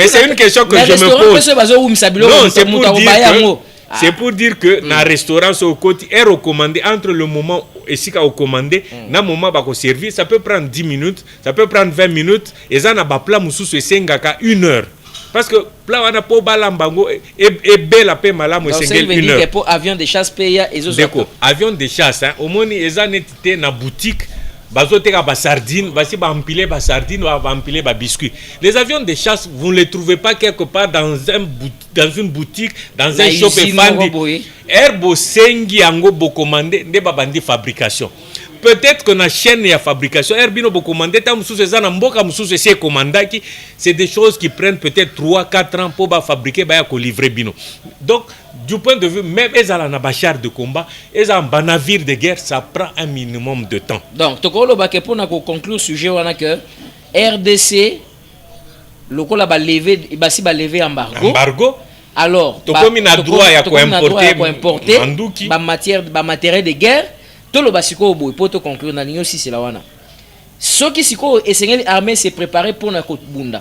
c'est une question que je me pose. Non, c'est pour dire que dans le restaurant sur côté est recommandé entre le moment et si au commandé na moment ba ko servir, ça peut prendre 10 minutes, ça peut prendre 20 minutes et ça na ba plat mususu sengaka 1 heure. Parce que plat wana po balambango et bela pe malamu sengel 1 heure. Pour avion de chasse paya et zo avion de chasse au moni eza netité na boutique bazoteka ba sardine, basi ba empiler ba sardine, ba empiler ba biscuit. Les avions de chasse, vous ne les trouvez pas quelque part dans une boutique, dans un shop et fandi. Herbo sengi yango bo commandé, nde ba bandi fabrication. peut-être que na chaîne ya fabrication Herbino bo commandé ta mususu za na mboka mususu c'est commandaki, c'est des choses qui prennent peut-être 3-4 ans pour ba fabriquer ba ya ko livrer bino. Donc du point de vue même ezala na bachar de combat, ezala ba navire de guerre, ça prend un minimum de temps. Donc tokolo ba ke pona ko conclure sujet wana que RDC lokola ba lever basi ba lever embargo. Alors tokomi na droit ya ko importer ba matériel de guerre. Tout le basiko boy pour te conclure na linyo si c'est la wana. Ce qui siko esengeli armée s'est préparé pour na bunda.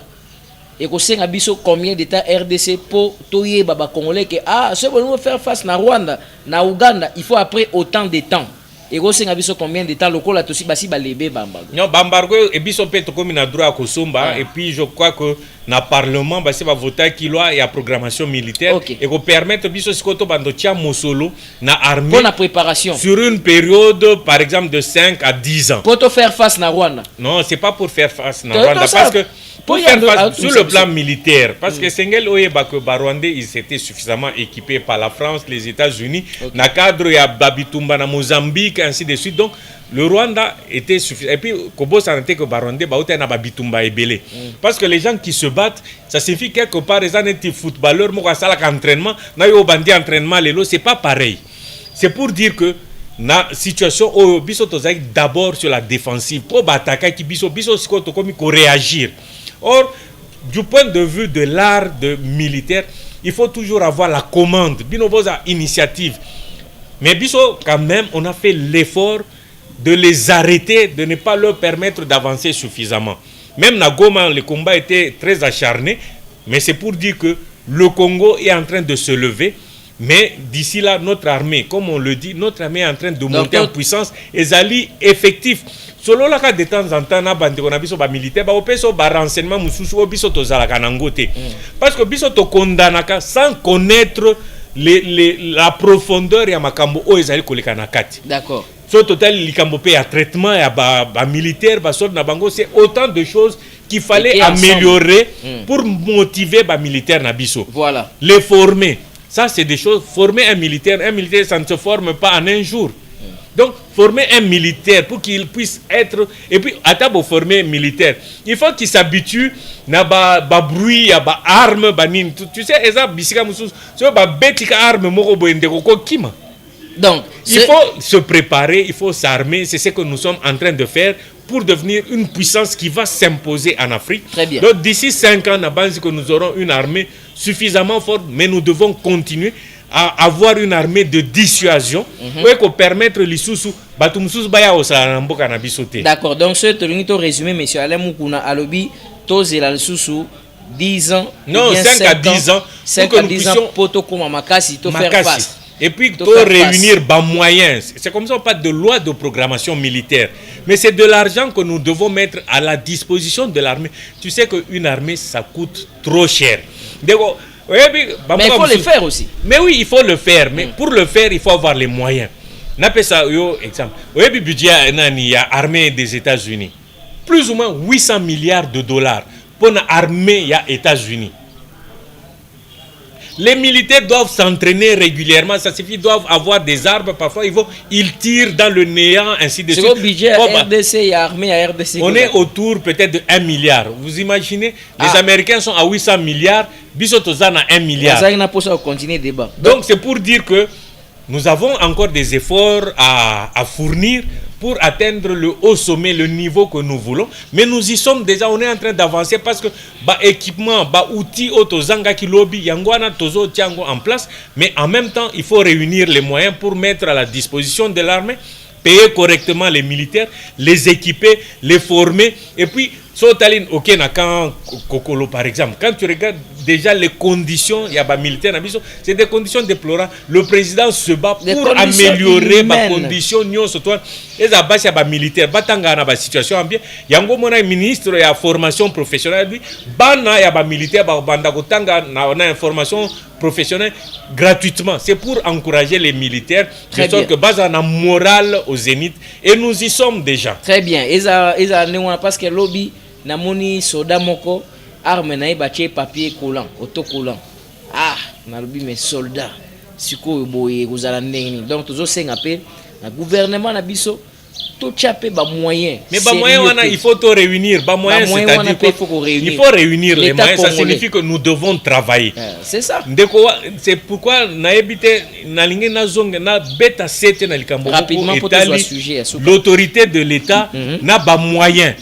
Et ko senga biso combien d'état RDC pour toyer baba congolais que ce bon faire face na Rwanda, na Uganda, il faut après autant de temps. Et ko senga biso combien d'état lokola tosi basi balebe bambargo. Non bambargo et biso pe to komi na droit ko somba et puis je crois que na parlement basi va voter qui loi et à programmation militaire et ko permettre biso sikoto bando tia mosolo na armée pour la préparation sur une période par exemple de 5 à 10 ans. Pour te faire face na Rwanda. Non, c'est pas pour faire face na Rwanda parce que pour faire face sur le plan militaire parce que Sengel Oyeba que Rwandais ils étaient suffisamment équipés par la France, les États-Unis, na cadre ya Babitumba na Mozambique ainsi de suite. Donc le Rwanda était suffisant. Et puis Kobo santé que Rwandais baouté na Babitumba et belé parce que les gens qui se battent, ça signifie quelque part les années footballeurs mo sala entraînement na yo bandi entraînement lelo, c'est pas pareil. C'est pour dire que na situation au biso tozaki d'abord sur la défensive pour attaquer qui biso sikoto comme ko réagir. Or, du point de vue de l'art de militaire, il faut toujours avoir la commande, binoboza initiative. Mais biso, quand même, on a fait l'effort de les arrêter, de ne pas leur permettre d'avancer suffisamment. Même na Goma, le combat était très acharné, mais c'est pour dire que le Congo est en train de se lever. Mais d'ici là, notre armée, comme on le dit, notre armée est en train de monter en puissance et zali effectif. Selon la cas de temps en temps, on a biso ba militaire, ba opeso ba renseignement mususu obiso to zala kanangote. Parce que biso to kondanaka sans connaître la profondeur ya makambo o ezali koleka na kati. D'accord. So total likambo pe ya traitement ya ba militaire ba soldat na bango, c'est autant de choses qu'il fallait améliorer pour motiver ba militaire na biso. Voilà. Les former. Ça, c'est des choses. Former un militaire, ça ne se forme pas en un jour. Donc, former un militaire pour qu'il puisse être. Et puis, à table former un militaire, il faut qu'il s'habitue à ba bruit, à ba arme, banin. Tu sais, donc, il faut se préparer, il faut s'armer. C'est ce que nous sommes en train de faire pour devenir une puissance qui va s'imposer en Afrique. Très bien. Donc, d'ici 5 ans, que nous aurons une armée suffisamment forte, mais nous devons continuer à avoir une armée de dissuasion pour permettre les sous D'accord, donc ce résumé, monsieur Alain Moukouna Alobi, tozela le sous 10 ans. Non, 5 à 10 ans. 5 à 10 ans pour te faire face. Et puis, pour réunir des moyens. C'est comme ça qu'on parle de loi de programmation militaire. Mais c'est de l'argent que nous devons mettre à la disposition de l'armée. Tu sais qu'une armée, ça coûte trop cher. Mais il faut le faire aussi. Mais oui, il faut le faire. Mais pour le faire, il faut avoir les moyens. N'appelle ça, exemple. Le budget de l'armée des États-Unis. Plus ou moins 800 milliards de dollars pour l'armée des États-Unis. Les militaires doivent s'entraîner régulièrement, ça suffit, ils doivent avoir des armes, parfois ils tirent dans le néant, ainsi de suite. C'est le budget RDC, il y a armée à RDC. On est autour peut-être de 1 milliard. Vous imaginez, les Américains sont à 800 milliards, Bissotozan à 1 milliard. Donc c'est pour dire que nous avons encore des efforts à fournir pour atteindre le haut sommet, le niveau que nous voulons. Mais nous y sommes déjà, on est en train d'avancer parce que équipement, outils, otozanga qui lobby, yangwana tozo tiango en place. Mais en même temps, il faut réunir les moyens pour mettre à la disposition de l'armée, payer correctement les militaires, les équiper, les former. Et puis, Sotaline, ok, quand Kokolo par exemple, quand tu regardes déjà les conditions, il y a des militaires, c'est des conditions déplorables. Le président se bat pour améliorer les conditions. Et il y a des militaires, il y a des situations bien. Il y a un ministre de la formation professionnelle, il y a des militaires, il y a une formation professionnelle gratuitement. C'est pour encourager les militaires, de sorte que base en morale au zénith. Et nous y sommes déjà. Très bien. Parce que lobby, namoni soda moko arme na bache papier collant autocollant na lobby mes soldats siko boye kozala ndenge donc tozo senga pe na gouvernement na biso tout chaper ba moyen. Mais ba moyen il faut tout réunir, ba moyen c'est-à-dire il faut réunir les moyens, ça signifie que nous devons travailler. C'est ça. C'est pourquoi na ebité na lingi na zonga na beta sete na likambo rapidement pour tout sujet. L'autorité de l'État n'a pas moyen.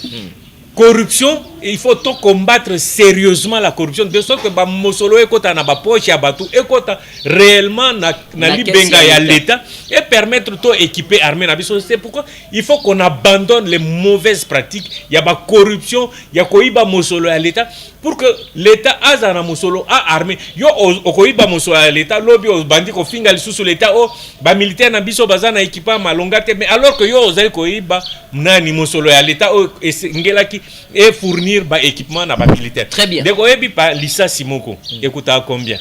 Corruption, il faut tout combattre sérieusement la corruption de sorte que ba mosolo ekota na ba poche ya batu ekota réellement na libenga ya l'État et permettre to équiper armée na biso. C'est pourquoi il faut qu'on abandonne les mauvaises pratiques, il y a ba corruption, il y a koiba mosolo ya l'État pour que l'État azana mosolo a armée yo okoiba mosolo ya l'État lobi o bandi ko finga lisusu l'État o ba militaire na biso bazana équipa malonga te, mais alors que yo ozali koiba nani mosolo ya l'État o ngelaki et fournir ba équipement na ba militaire. Très bien. Donc oyebi pa licence moko écoute à combien?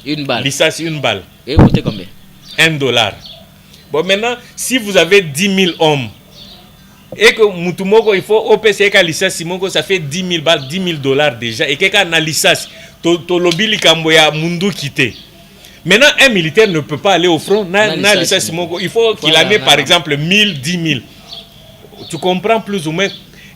Une balle. Licence une balle. Et coûte combien? $1. Bon, maintenant si vous avez 10 000 hommes et que mutumoko il faut OPC ka licence moko ça fait 10 000 balles, $10,000 déjà et que na licence to lobili kambo ya mundu quitté. Maintenant un militaire ne peut pas aller au front na licence moko, il faut qu'il en ait par exemple 1000, 10 000. Tu comprends plus ou moins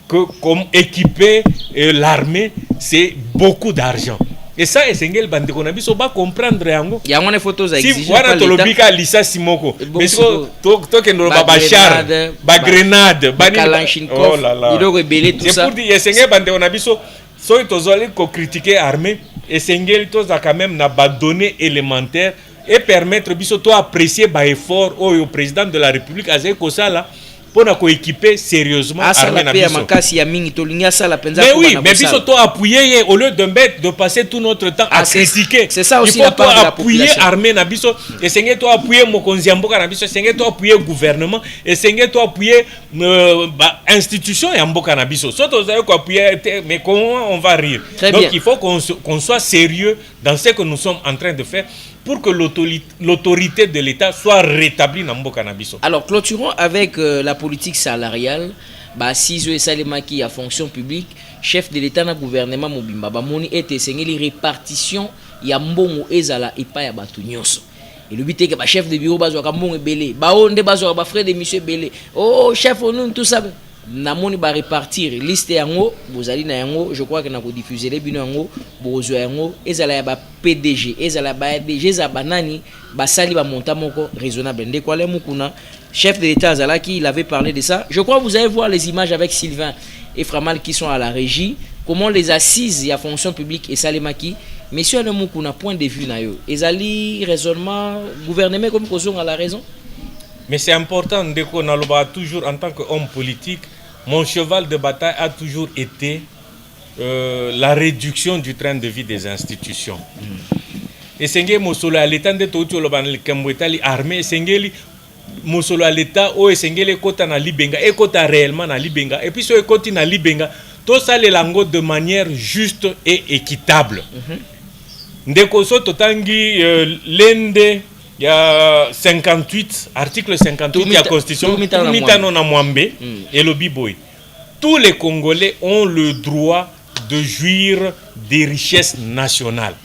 que comme équiper l'armée, c'est beaucoup d'argent. Et ça, Essengel Bandeko Nabiso va comprendre yango. Il y a des photos à exiger. Si voilà tolobika lisa simoko. Mais to que no ba char, ba grenade, ba Kalachnikov. Oh là là. Il doit rebeller tout ça. C'est pour dire Essengel Bandeko Nabiso, so tozali ko critiquer armée, Essengel toza quand même na ba données élémentaires et permettre biso to apprécier ba effort au président de la République azé ko sala. Pour équiper sérieusement l'armée na biso. Mais oui, mais biso to appuyer au lieu de passer tout notre temps à critiquer. C'est ça aussi il faut appuyer l'armée na biso, essayer to appuyer mokonzi mboka na biso, essayer to appuyer gouvernement, essayer to appuyer institution ya mboka na biso. Surtout vous avez ko appuyer, mais comment on va rire? Donc il faut qu'on soit sérieux dans ce que nous sommes en train de faire pour que l'autorité de l'État soit rétablie dans Mboka na biso. Alors clôturons avec la politique salariale. Sizo et Salemaki à fonction publique, chef de l'État na gouvernement Mobimba Bamoni était sengeli répartition ya mbongo ezala epa ya batu nyonso. Et le but est que chef de bureau bazo ka mbongo belé, onde bazo ba frère de monsieur belé. Oh chef on tout ça. Namoni ba répartir liste yango bozali na yango, je crois que na ko diffuser les bino yango bozo yango ezala ya ba PDG ezala ba DG za banani ba sali ba monta moko raisonnable ndé kwa le mukuna chef de l'État Zalaki il avait parlé de ça. Je crois que vous allez voir les images avec Sylvain et Framal qui sont à la régie, comment les assises ya fonction publique et Salemaki messieurs le mukuna point de vue na yo ezali raisonnement gouvernement comme kozonga la raison. Mais c'est important de qu'on a toujours en tant qu'homme politique. Mon cheval de bataille a toujours été la réduction du train de vie des institutions. Et Sengeli Mosolo à l'État de Toto Lobanel Kambouetali armée, Sengeli Mosolo à l'État, ou Sengeli Kota na Libenga, et Kota réellement na Libenga, et puis ce Koti na Libenga, tout ça les langues de manière juste et équitable. Ndeko so totangi lende. Il y a 58, article 58 de la Constitution, et le Biboy. Tous les Congolais ont le droit de jouir des richesses nationales.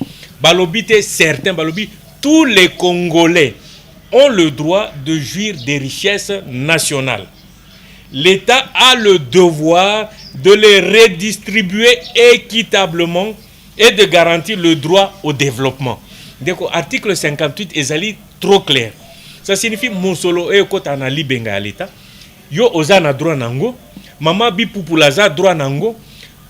Balobite, certains, Balobi, tous les Congolais ont le droit de jouir des richesses nationales. L'État a le devoir de les redistribuer équitablement et de garantir le droit au développement. Donc, article 58 est trop clair. Ça signifie Monsolo et Kota na Libenga à l'État. Yo ozana droit nango. Mama bi pupulaza droit nango.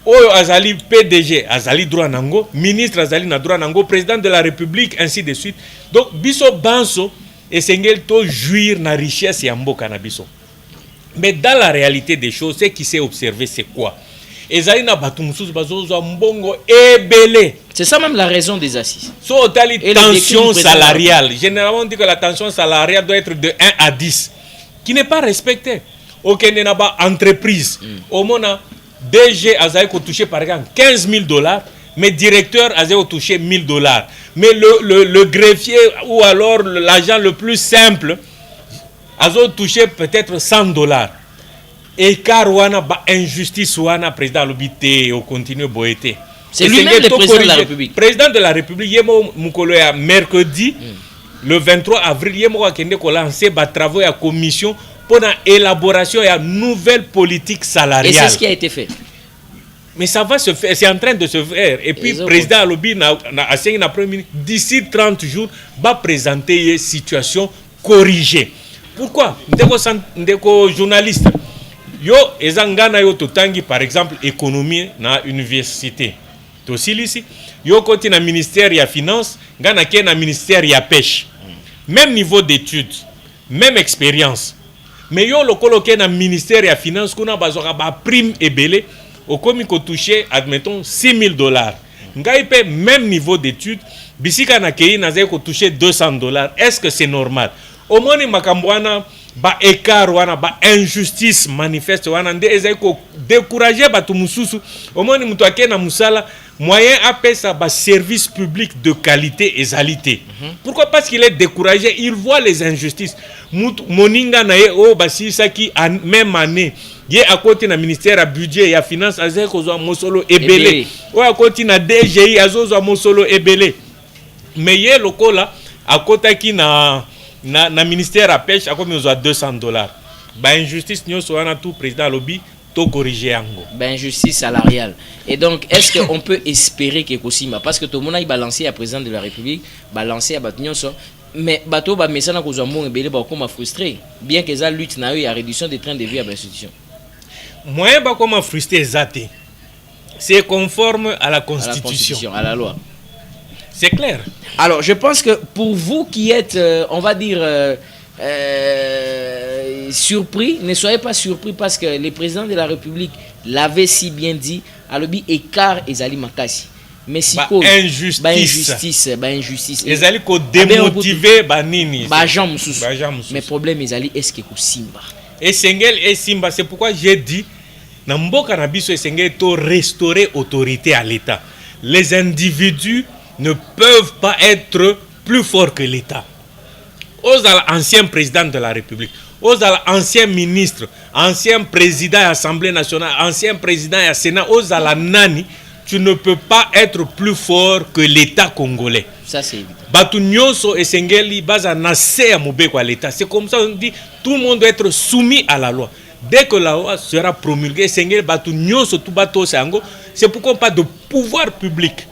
Oyo azali PDG azali droit nango. Ministre azali na droit nango. Président de la République, ainsi de suite. Donc, biso banso et sengel to jouir na richesse ya mboka na biso. Mais dans la réalité des choses, ce qui s'est observé, c'est quoi? C'est ça même la raison des assises. So, tension salariale. Généralement, on dit que la tension salariale doit être de 1 à 10, qui n'est pas respectée. Aucun n'a pas entreprise. Au moins, DG a touché par exemple $15,000, mais directeur a touché $1,000. Mais le greffier ou alors l'agent le plus simple a touché peut-être $100. Et car wana ba injustice wana président l'obité au continue boété. C'est lui-même le président de la République. Président de la République yemo mukolo ya mercredi le 23 avril yemo wa kende ko lancer ba travaux à commission pour l'élaboration de la nouvelle politique salariale. Et c'est ce qui a été fait. Mais ça va se faire, c'est en train de se faire. Et puis, le président Alobi d'ici 30 jours, va présenter une situation corrigée. Pourquoi? Ndeko journaliste. Yo, ezangana yo totangi, par exemple, économie na université. Tosilisi. Yo, côté na ministère de la finance, ngana ke na ministère de la pêche. Même niveau d'études, même expérience. Mais yo, le coloqué na ministère de la finance, qu'on a besoin de prime et belé. Au commis qu'on touché, admettons, $6,000. Ngai paie même niveau d'études, bisika na kei na zeko touché $200. Est-ce que c'est normal? Au moins, makambwana, ba écart wana, ba injustice manifeste wana, nde ezeko décourager ba tumususu. Au moins, mutu ake na musala, moyen appelle ça ba service public de qualité et qualité. Pourquoi? Parce qu'il est découragé, il voit les injustices. Moninga na ye o basi saki même année. Yé à côté na ministère à budget et à finance azeko zo mosolo ebele. O à côté na DGI azozo mosolo ebele. Mais yé lokola à côté qui na ministère à pêche à côté nous a $200. Ba injustice nyoso wana tout président lobby to corriger ango. Ba injustice salariale. Et donc est-ce qu'on peut espérer que Kosima parce que tout le monde a balancé à président de la République, balancé à Batnyoso. Mais bateau ba mesana ko zo mo ebele ba ko frustré bien que ça lutte na eu à réduction des trains de vie à l'institution. Moyen ba comment frustré zate. C'est conforme à la constitution, à la loi. C'est clair. Alors, je pense que pour vous qui êtes on va dire surpris, ne soyez pas surpris parce que le président de la République l'avait si bien dit à l'obi écart ezali makasi. Mais si injustice ezali ko démotiver banini mais problème ezali est-ce que ko simba et Sengel et Simba, c'est pourquoi j'ai dit na mboka na biso Sengel to restaurer autorité à l'État. Les individus ne peuvent pas être plus forts que l'État. Aux anciens présidents de la République, aux anciens ministres, anciens présidents de l'Assemblée nationale, anciens présidents du Sénat, aux la nani, tu ne peux pas être plus fort que l'État congolais. Ça c'est évident. Batu nyonso esengeli baza nase ya mobeko à l'État. C'est comme ça on dit tout le monde doit être soumis à la loi. Dès que la loi sera promulguée, esengeli batu nyonso tout bato sango, c'est pourquoi pas de pouvoir public.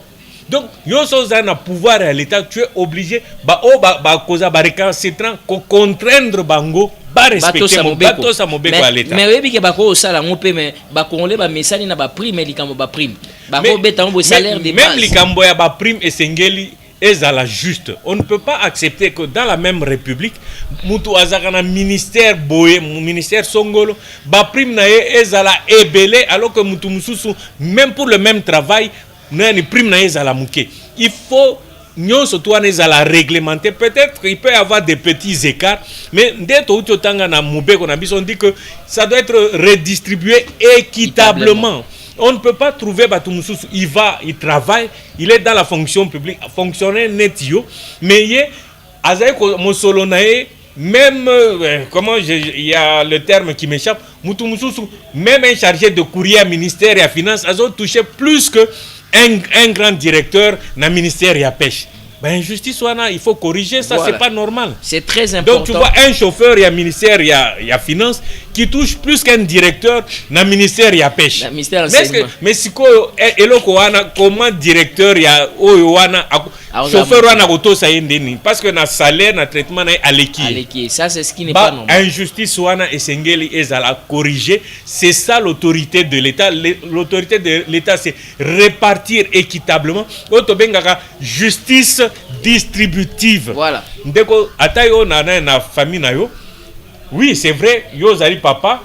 Donc nyonso za na pouvoir à l'État, tu es obligé ba koza ba récalcitrant ko contraindre bango ba respecter bato sa mobeko à l'État. Mais webi ke bako sala ngope mais ba congolais ba mesani na ba prime likambo ba prime. Ba ko beta ngo salaire de base. Même likambo ya ba prime esengeli ezala juste. On ne peut pas accepter que dans la même république, mutu azaka na ministère boye, ministère songolo, ba prime na ye ezala ebele alors que mutu mususu même pour le même travail, na prime na ye ezala muke. Il faut nous surtout ezala réglementer. Peut-être qu'il peut y avoir des petits écarts, mais dès to tanga na mubeko na biso on dit que ça doit être redistribué équitablement. On ne peut pas trouver Batumusu, il va, il travaille, il est dans la fonction publique, fonctionnaire netio, mais il même, comment il y a le terme qui m'échappe, même un chargé de courrier à ministère et à finance, a touché plus que un grand directeur dans le ministère et à pêche. Ben, injustice, il faut corriger ça, voilà. C'est pas normal. C'est très important. Donc tu vois un chauffeur, il y a ministère, il y a finance, qui touche plus qu'un directeur dans le ministère, il y a pêche. Mais si comment directeur, il y a chauffeur, parce que dans salaire, dans traitement, il y a l'équipe. Ça, c'est ce qui n'est pas normal. Injustice, et Sengeli, ils allaient corriger. C'est ça l'autorité de l'État. L'autorité de l'État, c'est répartir équitablement. Justice distributive. Voilà. Ndeko atayo na famille na yo. Oui, c'est vrai, yo zali papa.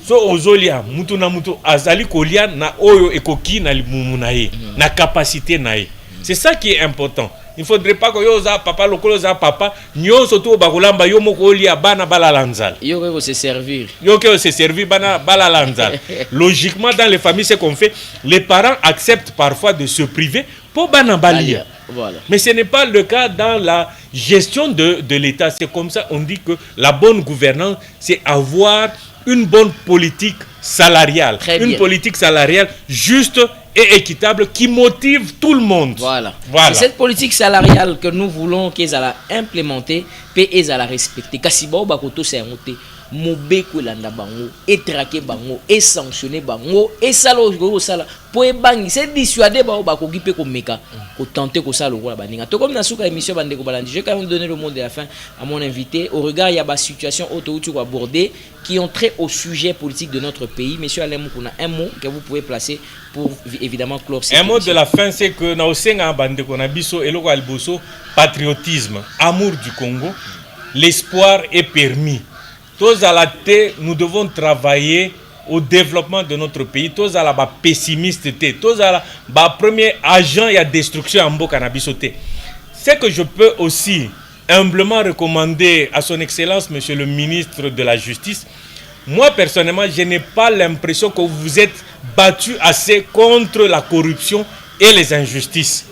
So ozolia mutu na mutu azali kolia na oyo ekoki na limumu na ye, na capacité na ye. C'est ça qui est important. Il ne faudrait pas que yo za papa lokolo za papa, nyonso to bakolamba yo moko olia bana balalanzal. Yo ko se servir. Yo ko se servir bana balalanzal. Logiquement dans les familles c'est qu'on fait, les parents acceptent parfois de se priver pour bana balia. Voilà. Mais ce n'est pas le cas dans la gestion de l'État. C'est comme ça, on dit que la bonne gouvernance, c'est avoir une bonne politique salariale. Une politique salariale juste et équitable qui motive tout le monde. Voilà. C'est cette politique salariale que nous voulons qu'ils allaient implémenter et ils allaient respecter. Kasibo bakoto c'est un mobeko landa bango et traquer bango et sanctionner bango et salo go sala pour bangi c'est dissuader ba ba ko gipe ko meka ko tenter ko sala ko la baninga to comme na suka émission bande ko balandi je quand même donner le mot de la fin à mon invité au regard il y a ba situation auto tu aborder qui ont trait au sujet politique de notre pays. Monsieur Alain Moukouna, un mot que vous pouvez placer pour évidemment clore cette émission. Un mot de la fin, c'est que na osenga bande ko na biso eloko alboso patriotisme, amour du Congo, l'espoir est permis. Tous à la tête, nous devons travailler au développement de notre pays. Tous à la pessimiste, tous à la premier agent et à destruction en beau cannabis. C'est que je peux aussi humblement recommander à son excellence monsieur le ministre de la Justice. Moi personnellement, je n'ai pas l'impression que vous vous êtes battu assez contre la corruption et les injustices.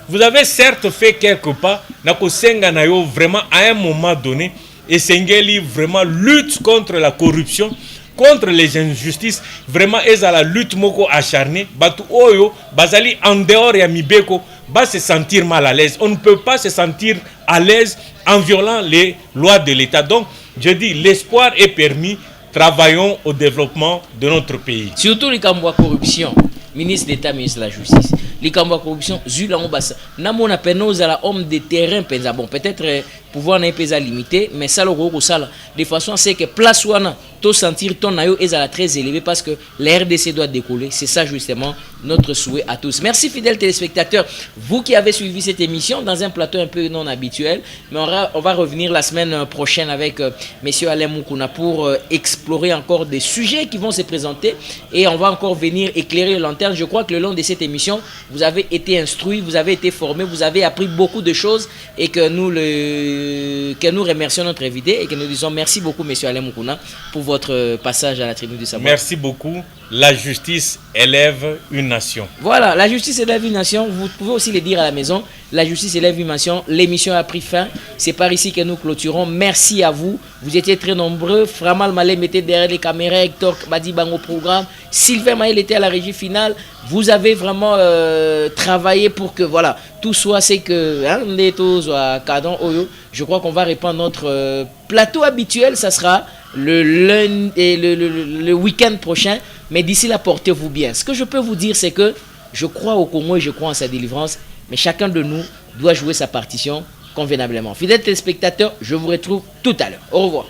Vous avez certes fait quelques pas, vraiment à un moment donné, et Sengeli vraiment lutte contre la corruption, contre les injustices, vraiment est à la lutte moko acharnée. Batu oyo, bazali en dehors ya mibeko, va se sentir mal à l'aise. On ne peut pas se sentir à l'aise en violant les lois de l'État. Donc, je dis, l'espoir est permis. Travaillons au développement de notre pays. Surtout les Kambois corruption, ministre d'État, ministre de la Justice. Les Kambois corruption, Zula Mbassa. Namon a peine à homme de terrain, bon, peut-être pouvoir n'est pas limité, mais ça le gros ça de façon c'est que place ouana, tout sentir ton nayo est à la très élevé parce que la RDC doit décoller. C'est ça justement notre souhait à tous. Merci fidèles téléspectateurs, vous qui avez suivi cette émission dans un plateau un peu non habituel, mais on va revenir la semaine prochaine avec Monsieur Alain Moukouna pour explorer encore des sujets qui vont se présenter et on va encore venir éclairer le lanterne. Je crois que le long de cette émission, vous avez été instruits, vous avez été formés, vous avez appris beaucoup de choses et que nous remercions notre invité et que nous disons merci beaucoup Monsieur Alain Moukouna pour votre passage à la tribune du savoir. Merci beaucoup. La justice élève une nation. Voilà, la justice élève une nation. Vous pouvez aussi le dire à la maison. La justice élève une nation. L'émission a pris fin. C'est par ici que nous clôturons. Merci à vous. Vous étiez très nombreux. Framal Malé mettait derrière les caméras. Hector Badi Bango programme. Sylvain Maël était à la régie finale. Vous avez vraiment travaillé pour que voilà tout soit c'est que je crois qu'on va répondre notre plateau habituel. Ça sera le week-end prochain. Mais d'ici là, portez-vous bien. Ce que je peux vous dire, c'est que je crois au Congo et je crois en sa délivrance. Mais chacun de nous doit jouer sa partition convenablement. Fidèles téléspectateurs, je vous retrouve tout à l'heure. Au revoir.